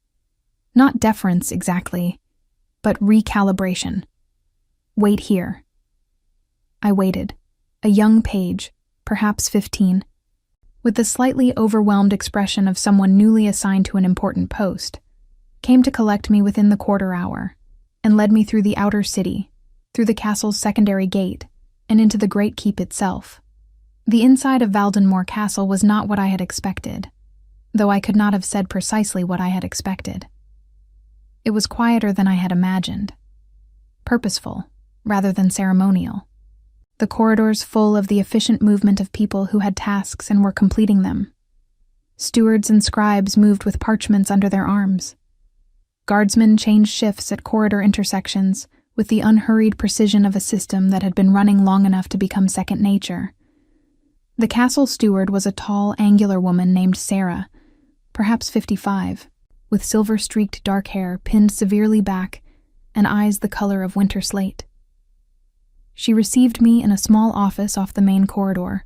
Not deference exactly, but recalibration. "Wait here." I waited, a young page, perhaps 15, with the slightly overwhelmed expression of someone newly assigned to an important post, came to collect me within the quarter hour, and led me through the outer city, through the castle's secondary gate, and into the great keep itself. The inside of Valdenmoor Castle was not what I had expected, though I could not have said precisely what I had expected. It was quieter than I had imagined, purposeful rather than ceremonial. The corridors full of the efficient movement of people who had tasks and were completing them. Stewards and scribes moved with parchments under their arms. Guardsmen changed shifts at corridor intersections with the unhurried precision of a system that had been running long enough to become second nature. The castle steward was a tall, angular woman named Sarah, perhaps 55, with silver-streaked dark hair pinned severely back and eyes the color of winter slate. She received me in a small office off the main corridor,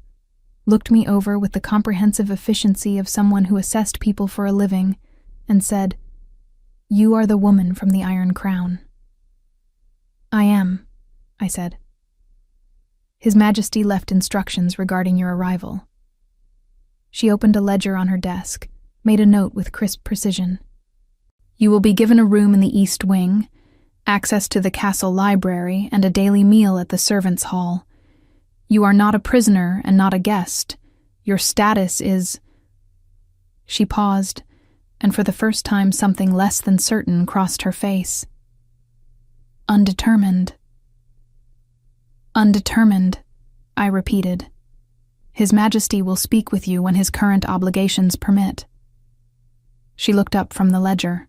looked me over with the comprehensive efficiency of someone who assessed people for a living, and said, "You are the woman from the Iron Crown." "I am," I said. "His Majesty left instructions regarding your arrival." She opened a ledger on her desk, made a note with crisp precision. "You will be given a room in the East Wing, access to the castle library, and a daily meal at the servants' hall. You are not a prisoner and not a guest. Your status is—" She paused, and for the first time something less than certain crossed her face. "Undetermined." "Undetermined," I repeated. "His Majesty will speak with you when his current obligations permit." She looked up from the ledger.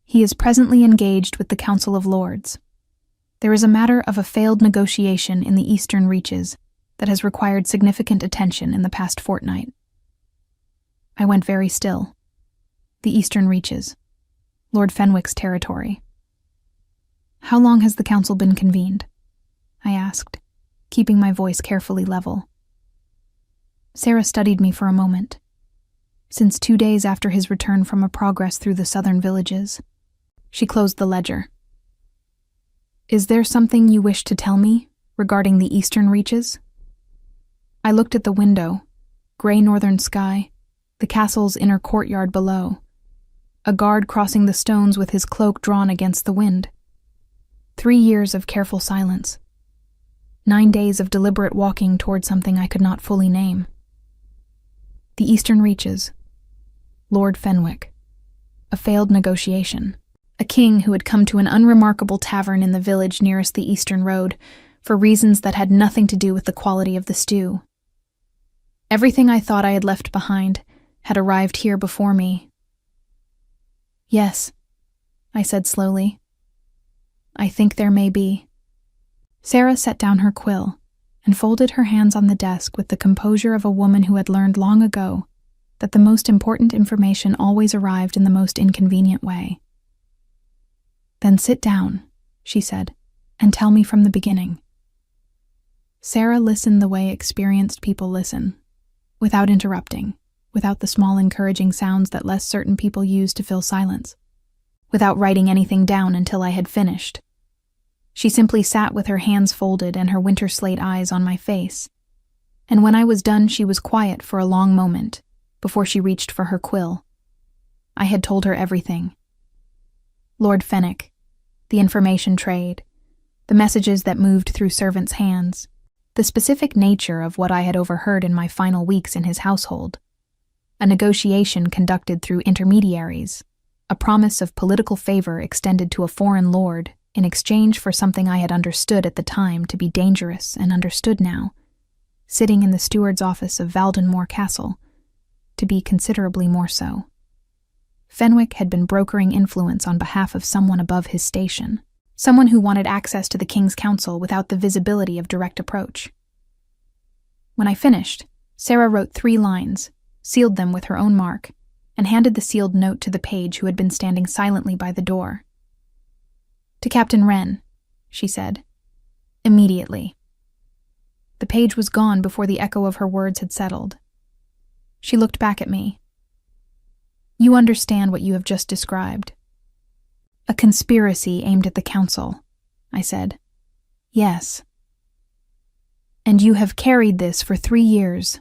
"He is presently engaged with the Council of Lords. There is a matter of a failed negotiation in the Eastern Reaches that has required significant attention in the past fortnight." I went very still. The Eastern Reaches. Lord Fenwick's territory. "How long has the council been convened?" I asked, keeping my voice carefully level. Sarah studied me for a moment. "Since 2 days after his return from a progress through the southern villages." She closed the ledger. "Is there something you wish to tell me regarding the Eastern Reaches?" I looked at the window, gray northern sky, the castle's inner courtyard below, a guard crossing the stones with his cloak drawn against the wind. 3 years of careful silence. 9 days of deliberate walking toward something I could not fully name. The Eastern Reaches. Lord Fenwick. A failed negotiation. A king who had come to an unremarkable tavern in the village nearest the eastern road for reasons that had nothing to do with the quality of the stew. Everything I thought I had left behind had arrived here before me. "Yes," I said slowly. "I think there may be." Sarah set down her quill and folded her hands on the desk with the composure of a woman who had learned long ago that the most important information always arrived in the most inconvenient way. "Then sit down," she said, "and tell me from the beginning." Sarah listened the way experienced people listen, without interrupting, without the small encouraging sounds that less certain people use to fill silence, without writing anything down until I had finished. She simply sat with her hands folded and her winter slate eyes on my face, and when I was done she was quiet for a long moment before she reached for her quill. I had told her everything. Lord Fenwick, the information trade, the messages that moved through servants' hands, the specific nature of what I had overheard in my final weeks in his household, a negotiation conducted through intermediaries, a promise of political favor extended to a foreign lord in exchange for something I had understood at the time to be dangerous and understood now, sitting in the steward's office of Valdenmoor Castle, to be considerably more so. Fenwick had been brokering influence on behalf of someone above his station, someone who wanted access to the King's Council without the visibility of direct approach. When I finished, Sarah wrote 3 lines, sealed them with her own mark, and handed the sealed note to the page who had been standing silently by the door. "To Captain Wren," she said. "Immediately." The page was gone before the echo of her words had settled. She looked back at me. "You understand what you have just described." "A conspiracy aimed at the council," I said. "Yes." "And you have carried this for 3 years."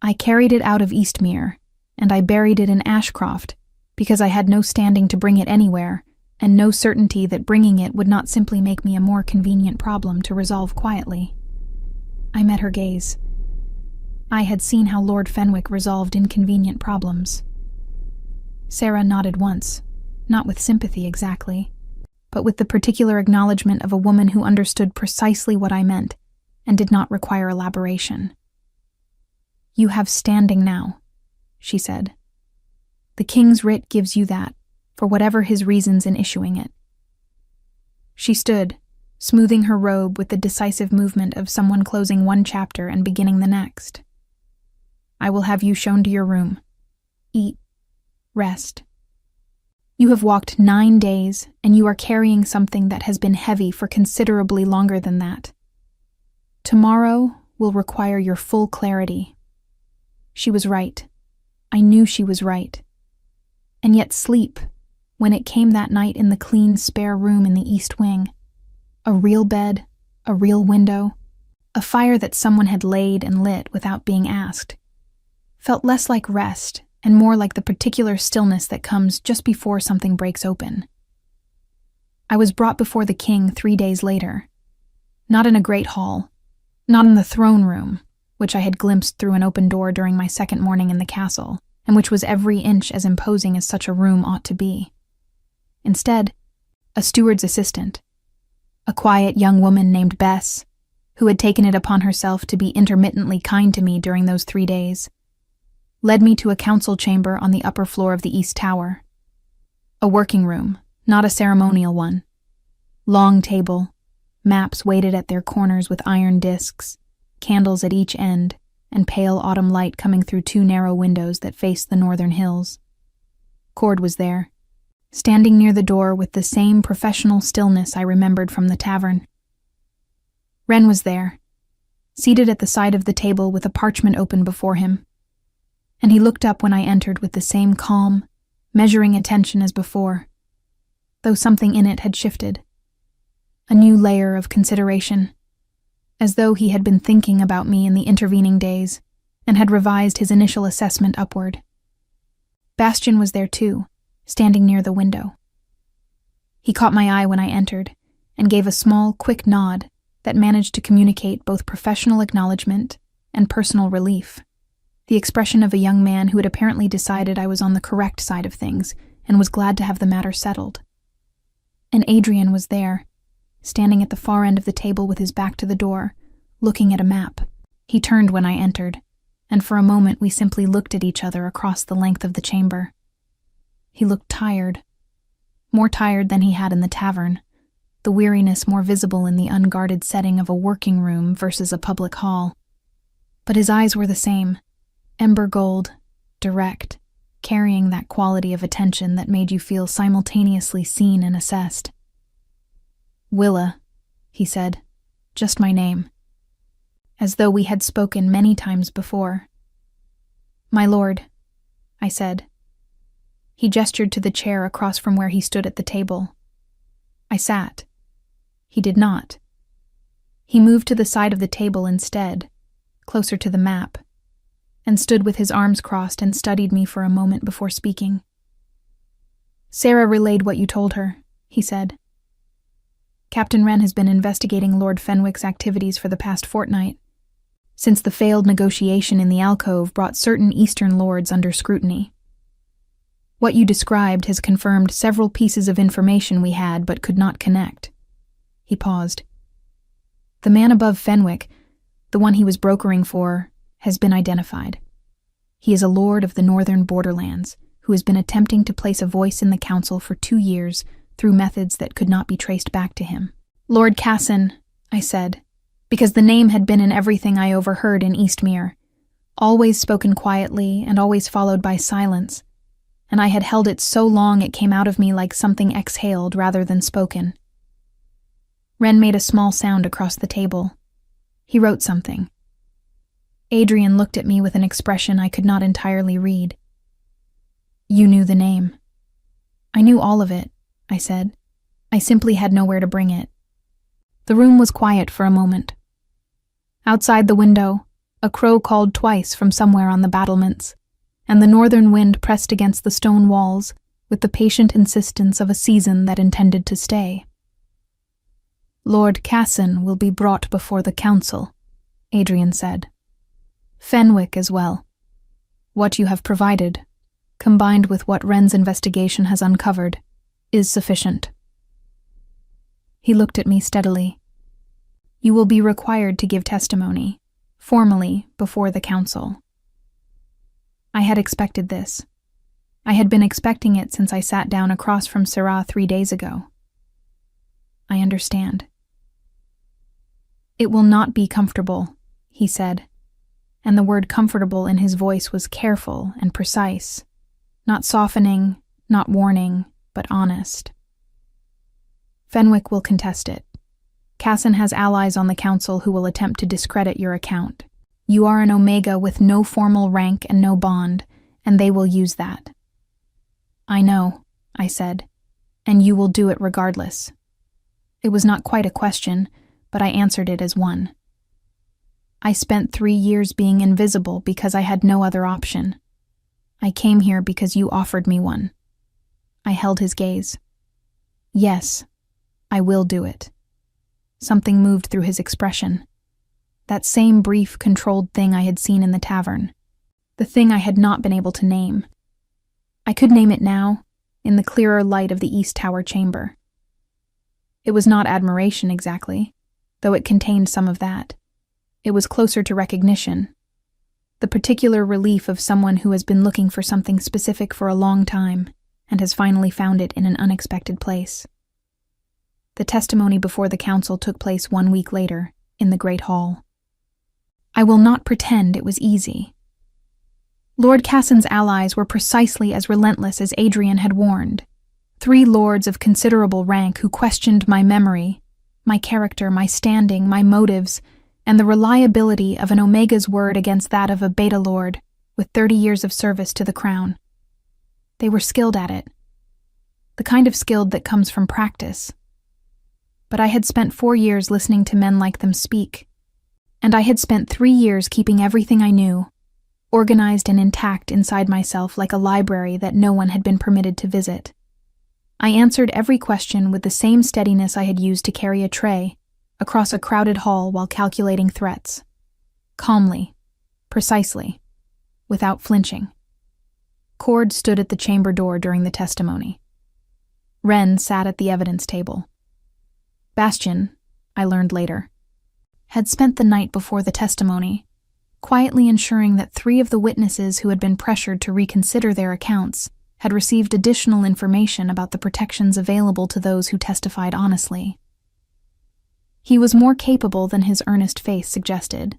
"I carried it out of Eastmere, and I buried it in Ashcroft, because I had no standing to bring it anywhere, and no certainty that bringing it would not simply make me a more convenient problem to resolve quietly." I met her gaze. I had seen how Lord Fenwick resolved inconvenient problems. Sarah nodded once, not with sympathy exactly, but with the particular acknowledgement of a woman who understood precisely what I meant and did not require elaboration. "You have standing now," she said. "The King's writ gives you that, for whatever his reasons in issuing it." She stood, smoothing her robe with the decisive movement of someone closing one chapter and beginning the next. "I will have you shown to your room. Eat. Rest. You have walked 9 days, and you are carrying something that has been heavy for considerably longer than that. Tomorrow will require your full clarity." She was right. I knew she was right. And yet sleep, when it came that night in the clean, spare room in the East Wing, a real bed, a real window, a fire that someone had laid and lit without being asked, felt less like rest and more like the particular stillness that comes just before something breaks open. I was brought before the king 3 days later. Not in a great hall, not in the throne room, which I had glimpsed through an open door during my second morning in the castle, and which was every inch as imposing as such a room ought to be. Instead, a steward's assistant, a quiet young woman named Bess, who had taken it upon herself to be intermittently kind to me during those 3 days, led me to a council chamber on the upper floor of the East Tower. A working room, not a ceremonial one. Long table, maps weighted at their corners with iron discs, candles at each end, and pale autumn light coming through 2 narrow windows that faced the northern hills. Cord was there, standing near the door with the same professional stillness I remembered from the tavern. Wren was there, seated at the side of the table with a parchment open before him, and he looked up when I entered with the same calm, measuring attention as before, though something in it had shifted. A new layer of consideration, as though he had been thinking about me in the intervening days and had revised his initial assessment upward. Bastian was there too, standing near the window. He caught my eye when I entered and gave a small, quick nod that managed to communicate both professional acknowledgement and personal relief, the expression of a young man who had apparently decided I was on the correct side of things and was glad to have the matter settled. And Adrian was there, standing at the far end of the table with his back to the door, looking at a map. He turned when I entered, and for a moment we simply looked at each other across the length of the chamber. He looked tired, more tired than he had in the tavern, the weariness more visible in the unguarded setting of a working room versus a public hall. But his eyes were the same, ember gold, direct, carrying that quality of attention that made you feel simultaneously seen and assessed. "Willa," he said, just my name, as though we had spoken many times before. "My lord," I said. He gestured to the chair across from where he stood at the table. I sat. He did not. He moved to the side of the table instead, closer to the map, and stood with his arms crossed and studied me for a moment before speaking. "Sarah relayed what you told her," he said. "Captain Wren has been investigating Lord Fenwick's activities for the past fortnight, since the failed negotiation in the alcove brought certain Eastern lords under scrutiny. What you described has confirmed several pieces of information we had but could not connect." He paused. "The man above Fenwick, the one he was brokering for, has been identified. He is a lord of the northern borderlands who has been attempting to place a voice in the council for 2 years through methods that could not be traced back to him." "Lord Casson," I said, because the name had been in everything I overheard in Eastmere, always spoken quietly and always followed by silence, and I had held it so long it came out of me like something exhaled rather than spoken. Wren made a small sound across the table. He wrote something. Adrian looked at me with an expression I could not entirely read. "You knew the name." "I knew all of it," I said. "I simply had nowhere to bring it." The room was quiet for a moment. Outside the window, a crow called twice from somewhere on the battlements, and the northern wind pressed against the stone walls with the patient insistence of a season that intended to stay. "Lord Casson will be brought before the council," Adrian said. "Fenwick as well. What you have provided, combined with what Wren's investigation has uncovered, is sufficient." He looked at me steadily. "You will be required to give testimony, formally, before the council." I had expected this. I had been expecting it since I sat down across from Sarah 3 days ago. "I understand." "It will not be comfortable," he said, and the word comfortable in his voice was careful and precise, not softening, not warning, but honest. "Fenwick will contest it. Casson has allies on the council who will attempt to discredit your account. You are an Omega with no formal rank and no bond, and they will use that." "I know," I said, "and you will do it regardless." It was not quite a question, but I answered it as one. I spent 3 years being invisible because I had no other option. I came here because you offered me one. I held his gaze. "Yes," I will do it. Something moved through his expression. That same brief, controlled thing I had seen in the tavern. The thing I had not been able to name. I could name it now, in the clearer light of the East Tower chamber. It was not admiration exactly, though it contained some of that. It was closer to recognition. The particular relief of someone who has been looking for something specific for a long time and has finally found it in an unexpected place. The testimony before the council took place 1 week later, in the Great Hall. I will not pretend it was easy. Lord Cassin's allies were precisely as relentless as Adrian had warned. 3 lords of considerable rank who questioned my memory, my character, my standing, my motives, and the reliability of an Omega's word against that of a Beta Lord with 30 years of service to the crown. They were skilled at it. The kind of skilled that comes from practice. But I had spent 4 years listening to men like them speak, and I had spent 3 years keeping everything I knew, organized and intact inside myself like a library that no one had been permitted to visit. I answered every question with the same steadiness I had used to carry a tray across a crowded hall while calculating threats. Calmly, precisely, without flinching. Cord stood at the chamber door during the testimony. Wren sat at the evidence table. Bastian, I learned later, had spent the night before the testimony, quietly ensuring that 3 of the witnesses who had been pressured to reconsider their accounts had received additional information about the protections available to those who testified honestly. He was more capable than his earnest face suggested.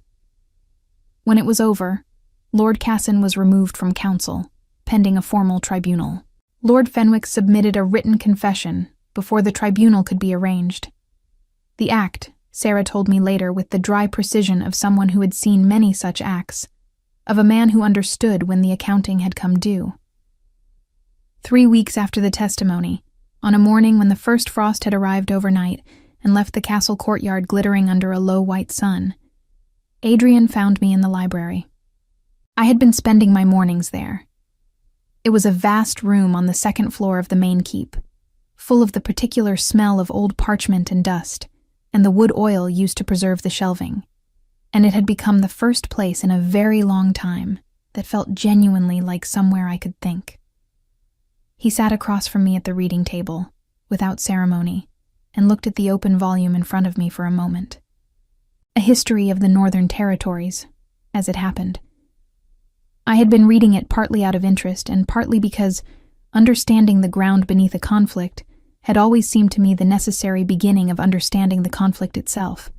When it was over, Lord Cassin was removed from council, pending a formal tribunal. Lord Fenwick submitted a written confession before the tribunal could be arranged. The act, Sarah told me later with the dry precision of someone who had seen many such acts, of a man who understood when the accounting had come due. 3 weeks after the testimony, on a morning when the first frost had arrived overnight and left the castle courtyard glittering under a low white sun, Adrian found me in the library. I had been spending my mornings there. It was a vast room on the 2nd floor of the main keep, full of the particular smell of old parchment and dust, and the wood oil used to preserve the shelving, and it had become the first place in a very long time that felt genuinely like somewhere I could think. He sat across from me at the reading table, without ceremony, and looked at the open volume in front of me for a moment. A history of the Northern Territories, as it happened. I had been reading it partly out of interest and partly because understanding the ground beneath a conflict had always seemed to me the necessary beginning of understanding the conflict itself.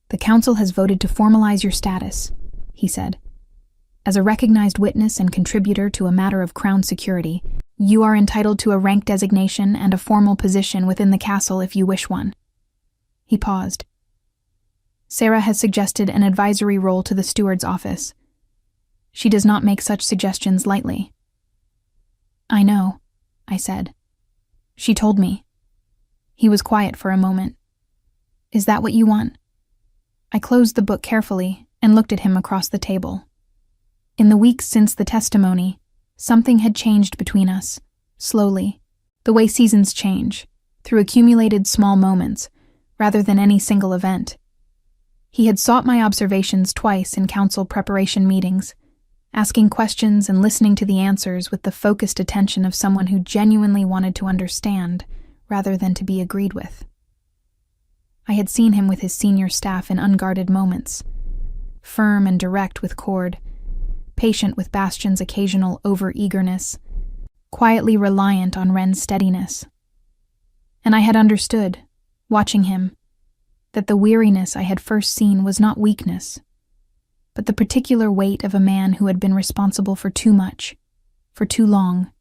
"The council has voted to formalize your status," he said. "As a recognized witness and contributor to a matter of crown security, you are entitled to a rank designation and a formal position within the castle if you wish one." He paused. "Sarah has suggested an advisory role to the steward's office. She does not make such suggestions lightly." "I know," I said. "She told me." He was quiet for a moment. "Is that what you want?" I closed the book carefully and looked at him across the table. In the weeks since the testimony, something had changed between us, slowly, the way seasons change, through accumulated small moments, rather than any single event. He had sought my observations twice in council preparation meetings, asking questions and listening to the answers with the focused attention of someone who genuinely wanted to understand, rather than to be agreed with. I had seen him with his senior staff in unguarded moments, firm and direct with Cord, patient with Bastian's occasional over-eagerness, quietly reliant on Wren's steadiness. And I had understood, watching him, that the weariness I had first seen was not weakness, but the particular weight of a man who had been responsible for too much, for too long,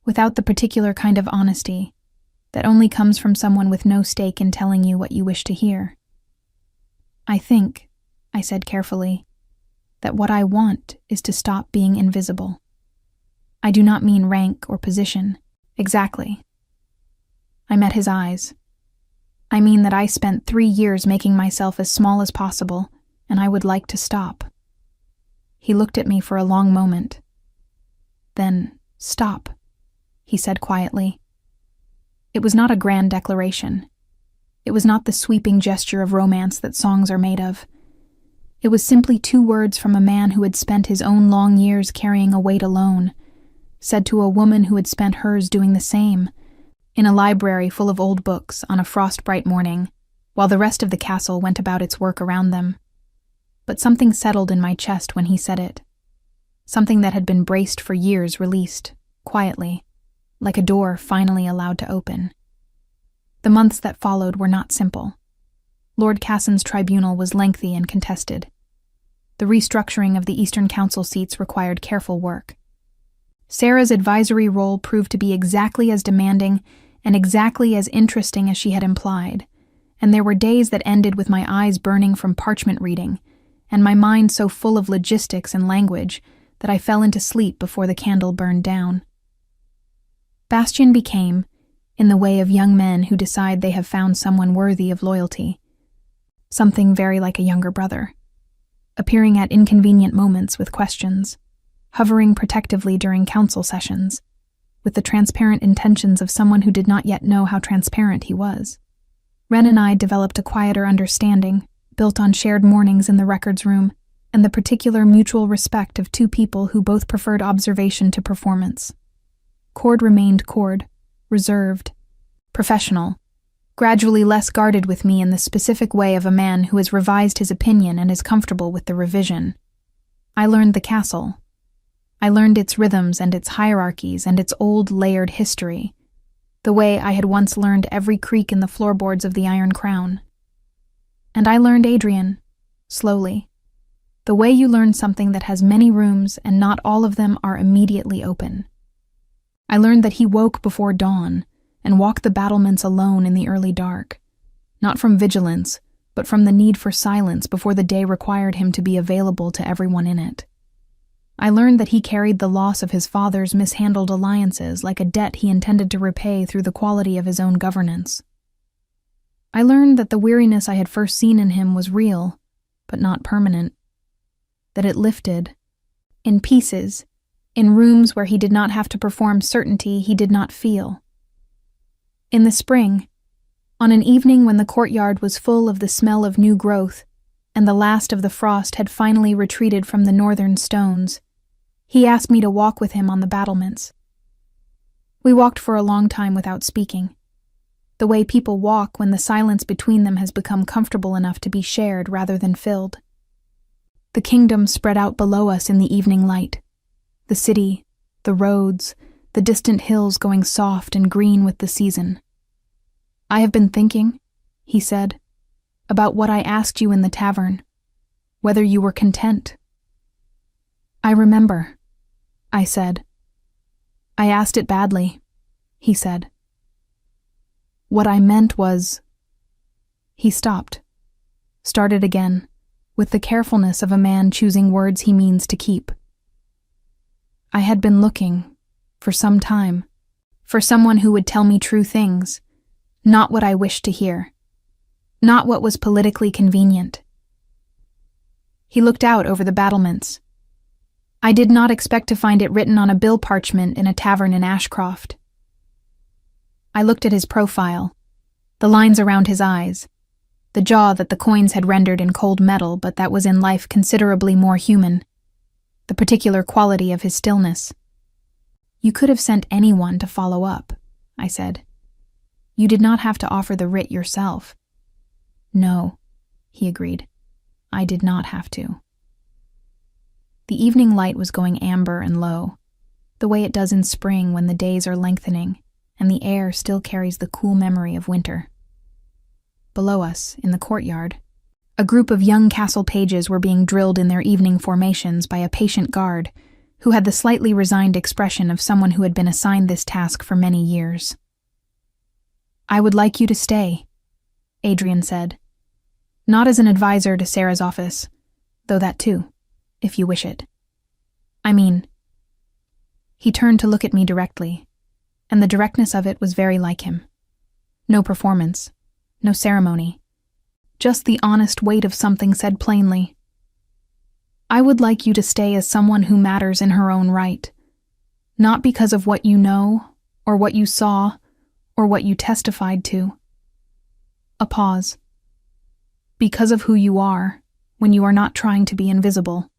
without the particular kind of honesty that only comes from someone with no stake in telling you what you wish to hear. "I think," I said carefully, "that what I want is to stop being invisible. I do not mean rank or position, exactly." I met his eyes. "I mean that I spent 3 years making myself as small as possible, and I would like to stop." He looked at me for a long moment. "Then stop," he said quietly. It was not a grand declaration. It was not the sweeping gesture of romance that songs are made of. It was simply 2 words from a man who had spent his own long years carrying a weight alone, said to a woman who had spent hers doing the same, in a library full of old books on a frost-bright morning, while the rest of the castle went about its work around them. But something settled in my chest when he said it. Something that had been braced for years released, quietly, like a door finally allowed to open. The months that followed were not simple. Lord Casson's tribunal was lengthy and contested. The restructuring of the Eastern Council seats required careful work. Sarah's advisory role proved to be exactly as demanding and exactly as interesting as she had implied, and there were days that ended with my eyes burning from parchment reading, and my mind so full of logistics and language that I fell into sleep before the candle burned down. Bastian became, in the way of young men who decide they have found someone worthy of loyalty, something very like a younger brother, appearing at inconvenient moments with questions, hovering protectively during council sessions, with the transparent intentions of someone who did not yet know how transparent he was. Ren and I developed a quieter understanding, built on shared mornings in the records room, and the particular mutual respect of 2 people who both preferred observation to performance. Cord remained Cord, reserved, professional, gradually less guarded with me in the specific way of a man who has revised his opinion and is comfortable with the revision. I learned the castle. I learned its rhythms and its hierarchies and its old layered history, the way I had once learned every creak in the floorboards of the Iron Crown. And I learned Adrian, slowly, the way you learn something that has many rooms and not all of them are immediately open. I learned that he woke before dawn and walked the battlements alone in the early dark, not from vigilance, but from the need for silence before the day required him to be available to everyone in it. I learned that he carried the loss of his father's mishandled alliances like a debt he intended to repay through the quality of his own governance. I learned that the weariness I had first seen in him was real, but not permanent, that it lifted, in pieces, in rooms where he did not have to perform certainty he did not feel. In the spring, on an evening when the courtyard was full of the smell of new growth, and the last of the frost had finally retreated from the northern stones, he asked me to walk with him on the battlements. We walked for a long time without speaking, the way people walk when the silence between them has become comfortable enough to be shared rather than filled. The kingdom spread out below us in the evening light, the city, the roads, the distant hills going soft and green with the season. "I have been thinking," he said, "about what I asked you in the tavern, whether you were content." "I remember," I said. "I asked it badly," he said. "What I meant was—" He stopped, started again, with the carefulness of a man choosing words he means to keep. "I had been looking, for some time, for someone who would tell me true things, not what I wished to hear, not what was politically convenient." He looked out over the battlements. I did not expect to find it written on a bill parchment in a tavern in Ashcroft. I looked at his profile, the lines around his eyes, the jaw that the coins had rendered in cold metal but that was in life considerably more human, the particular quality of his stillness. "You could have sent anyone to follow up," I said. "You did not have to offer the writ yourself." "No," he agreed. "I did not have to." The evening light was going amber and low, the way it does in spring when the days are lengthening and the air still carries the cool memory of winter. Below us, in the courtyard, a group of young castle pages were being drilled in their evening formations by a patient guard who had the slightly resigned expression of someone who had been assigned this task for many years. "I would like you to stay," Adrian said. "Not as an advisor to Sarah's office, though that too, if you wish it. I mean—" He turned to look at me directly, and the directness of it was very like him. No performance, no ceremony, just the honest weight of something said plainly. "I would like you to stay as someone who matters in her own right, not because of what you know, or what you saw, or what you testified to. A pause. Because of who you are, when you are not trying to be invisible.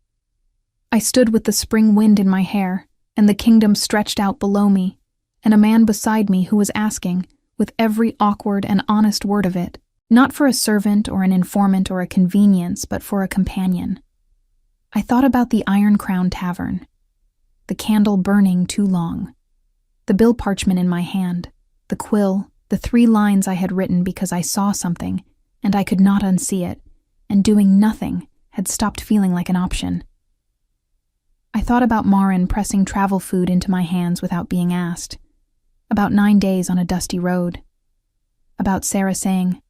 I stood with the spring wind in my hair, and the kingdom stretched out below me, and a man beside me who was asking, with every awkward and honest word of it, not for a servant or an informant or a convenience, but for a companion. I thought about the Iron Crown Tavern, the candle burning too long, the bill parchment in my hand, the quill, the 3 lines I had written because I saw something, and I could not unsee it, and doing nothing had stopped feeling like an option. I thought about Marin pressing travel food into my hands without being asked, about 9 days on a dusty road, about Sarah saying,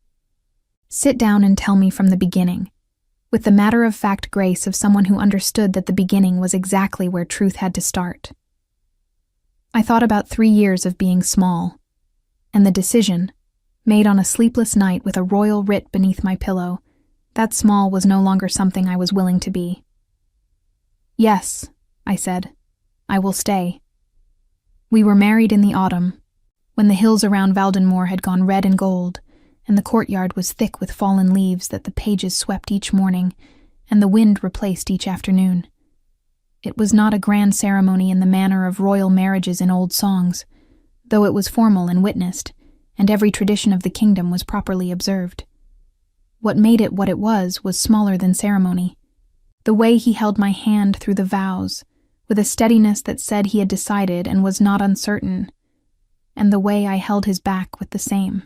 "Sit down and tell me from the beginning," with the matter-of-fact grace of someone who understood that the beginning was exactly where truth had to start. I thought about 3 years of being small, and the decision, made on a sleepless night with a royal writ beneath my pillow, that small was no longer something I was willing to be. "Yes," I said, "I will stay." We were married in the autumn, when the hills around Valdenmoor had gone red and gold, and the courtyard was thick with fallen leaves that the pages swept each morning, and the wind replaced each afternoon. It was not a grand ceremony in the manner of royal marriages in old songs, though it was formal and witnessed, and every tradition of the kingdom was properly observed. What made it what it was smaller than ceremony. The way he held my hand through the vows, with a steadiness that said he had decided and was not uncertain, and the way I held his back with the same.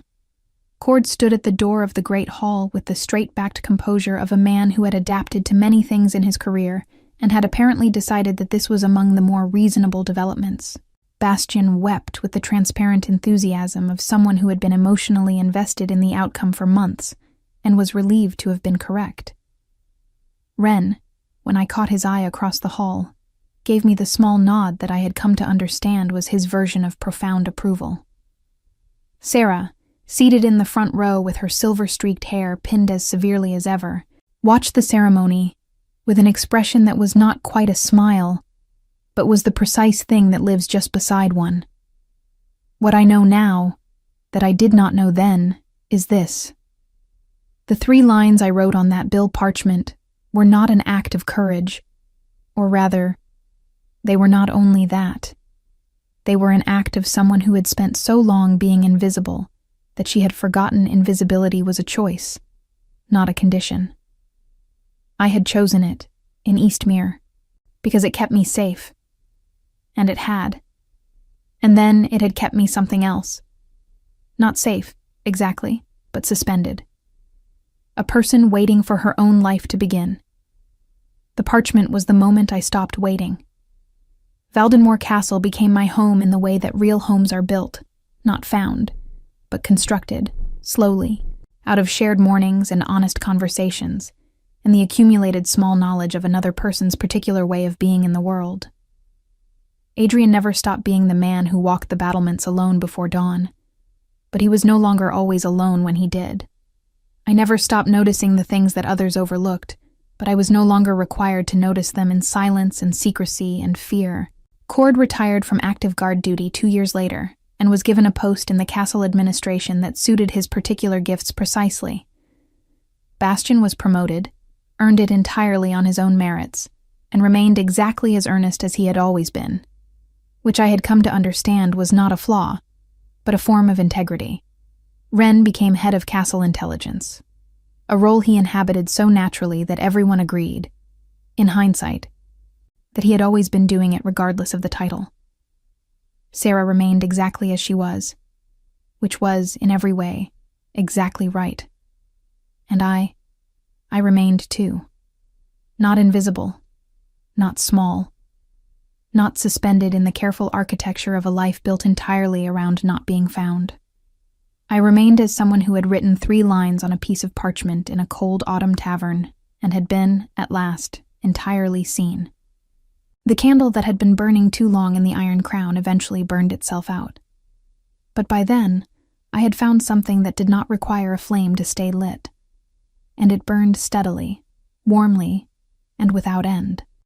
Cord stood at the door of the great hall with the straight-backed composure of a man who had adapted to many things in his career and had apparently decided that this was among the more reasonable developments. Bastian wept with the transparent enthusiasm of someone who had been emotionally invested in the outcome for months and was relieved to have been correct. Wren, when I caught his eye across the hall, gave me the small nod that I had come to understand was his version of profound approval. Sarah, seated in the front row with her silver-streaked hair pinned as severely as ever, watched the ceremony with an expression that was not quite a smile, but was the precise thing that lives just beside one. What I know now, that I did not know then, is this. The 3 lines I wrote on that bill parchment were not an act of courage, or rather, they were not only that. They were an act of someone who had spent so long being invisible that she had forgotten invisibility was a choice, not a condition. I had chosen it, in Eastmere, because it kept me safe. And it had. And then it had kept me something else. Not safe, exactly, but suspended. A person waiting for her own life to begin. The parchment was the moment I stopped waiting. Valdenmoor Castle became my home in the way that real homes are built, not found, but constructed, slowly, out of shared mornings and honest conversations, and the accumulated small knowledge of another person's particular way of being in the world. Adrian never stopped being the man who walked the battlements alone before dawn, but he was no longer always alone when he did. I never stopped noticing the things that others overlooked, but I was no longer required to notice them in silence and secrecy and fear. Cord retired from active guard duty 2 years later and was given a post in the castle administration that suited his particular gifts precisely. Bastian was promoted, earned it entirely on his own merits, and remained exactly as earnest as he had always been, which I had come to understand was not a flaw, but a form of integrity. Wren became head of castle intelligence, a role he inhabited so naturally that everyone agreed, in hindsight, that he had always been doing it regardless of the title. Sarah remained exactly as she was, which was, in every way, exactly right. And I remained too. Not invisible, not small, not suspended in the careful architecture of a life built entirely around not being found. I remained as someone who had written 3 lines on a piece of parchment in a cold autumn tavern and had been, at last, entirely seen. The candle that had been burning too long in the Iron Crown eventually burned itself out. But by then, I had found something that did not require a flame to stay lit, and it burned steadily, warmly, and without end.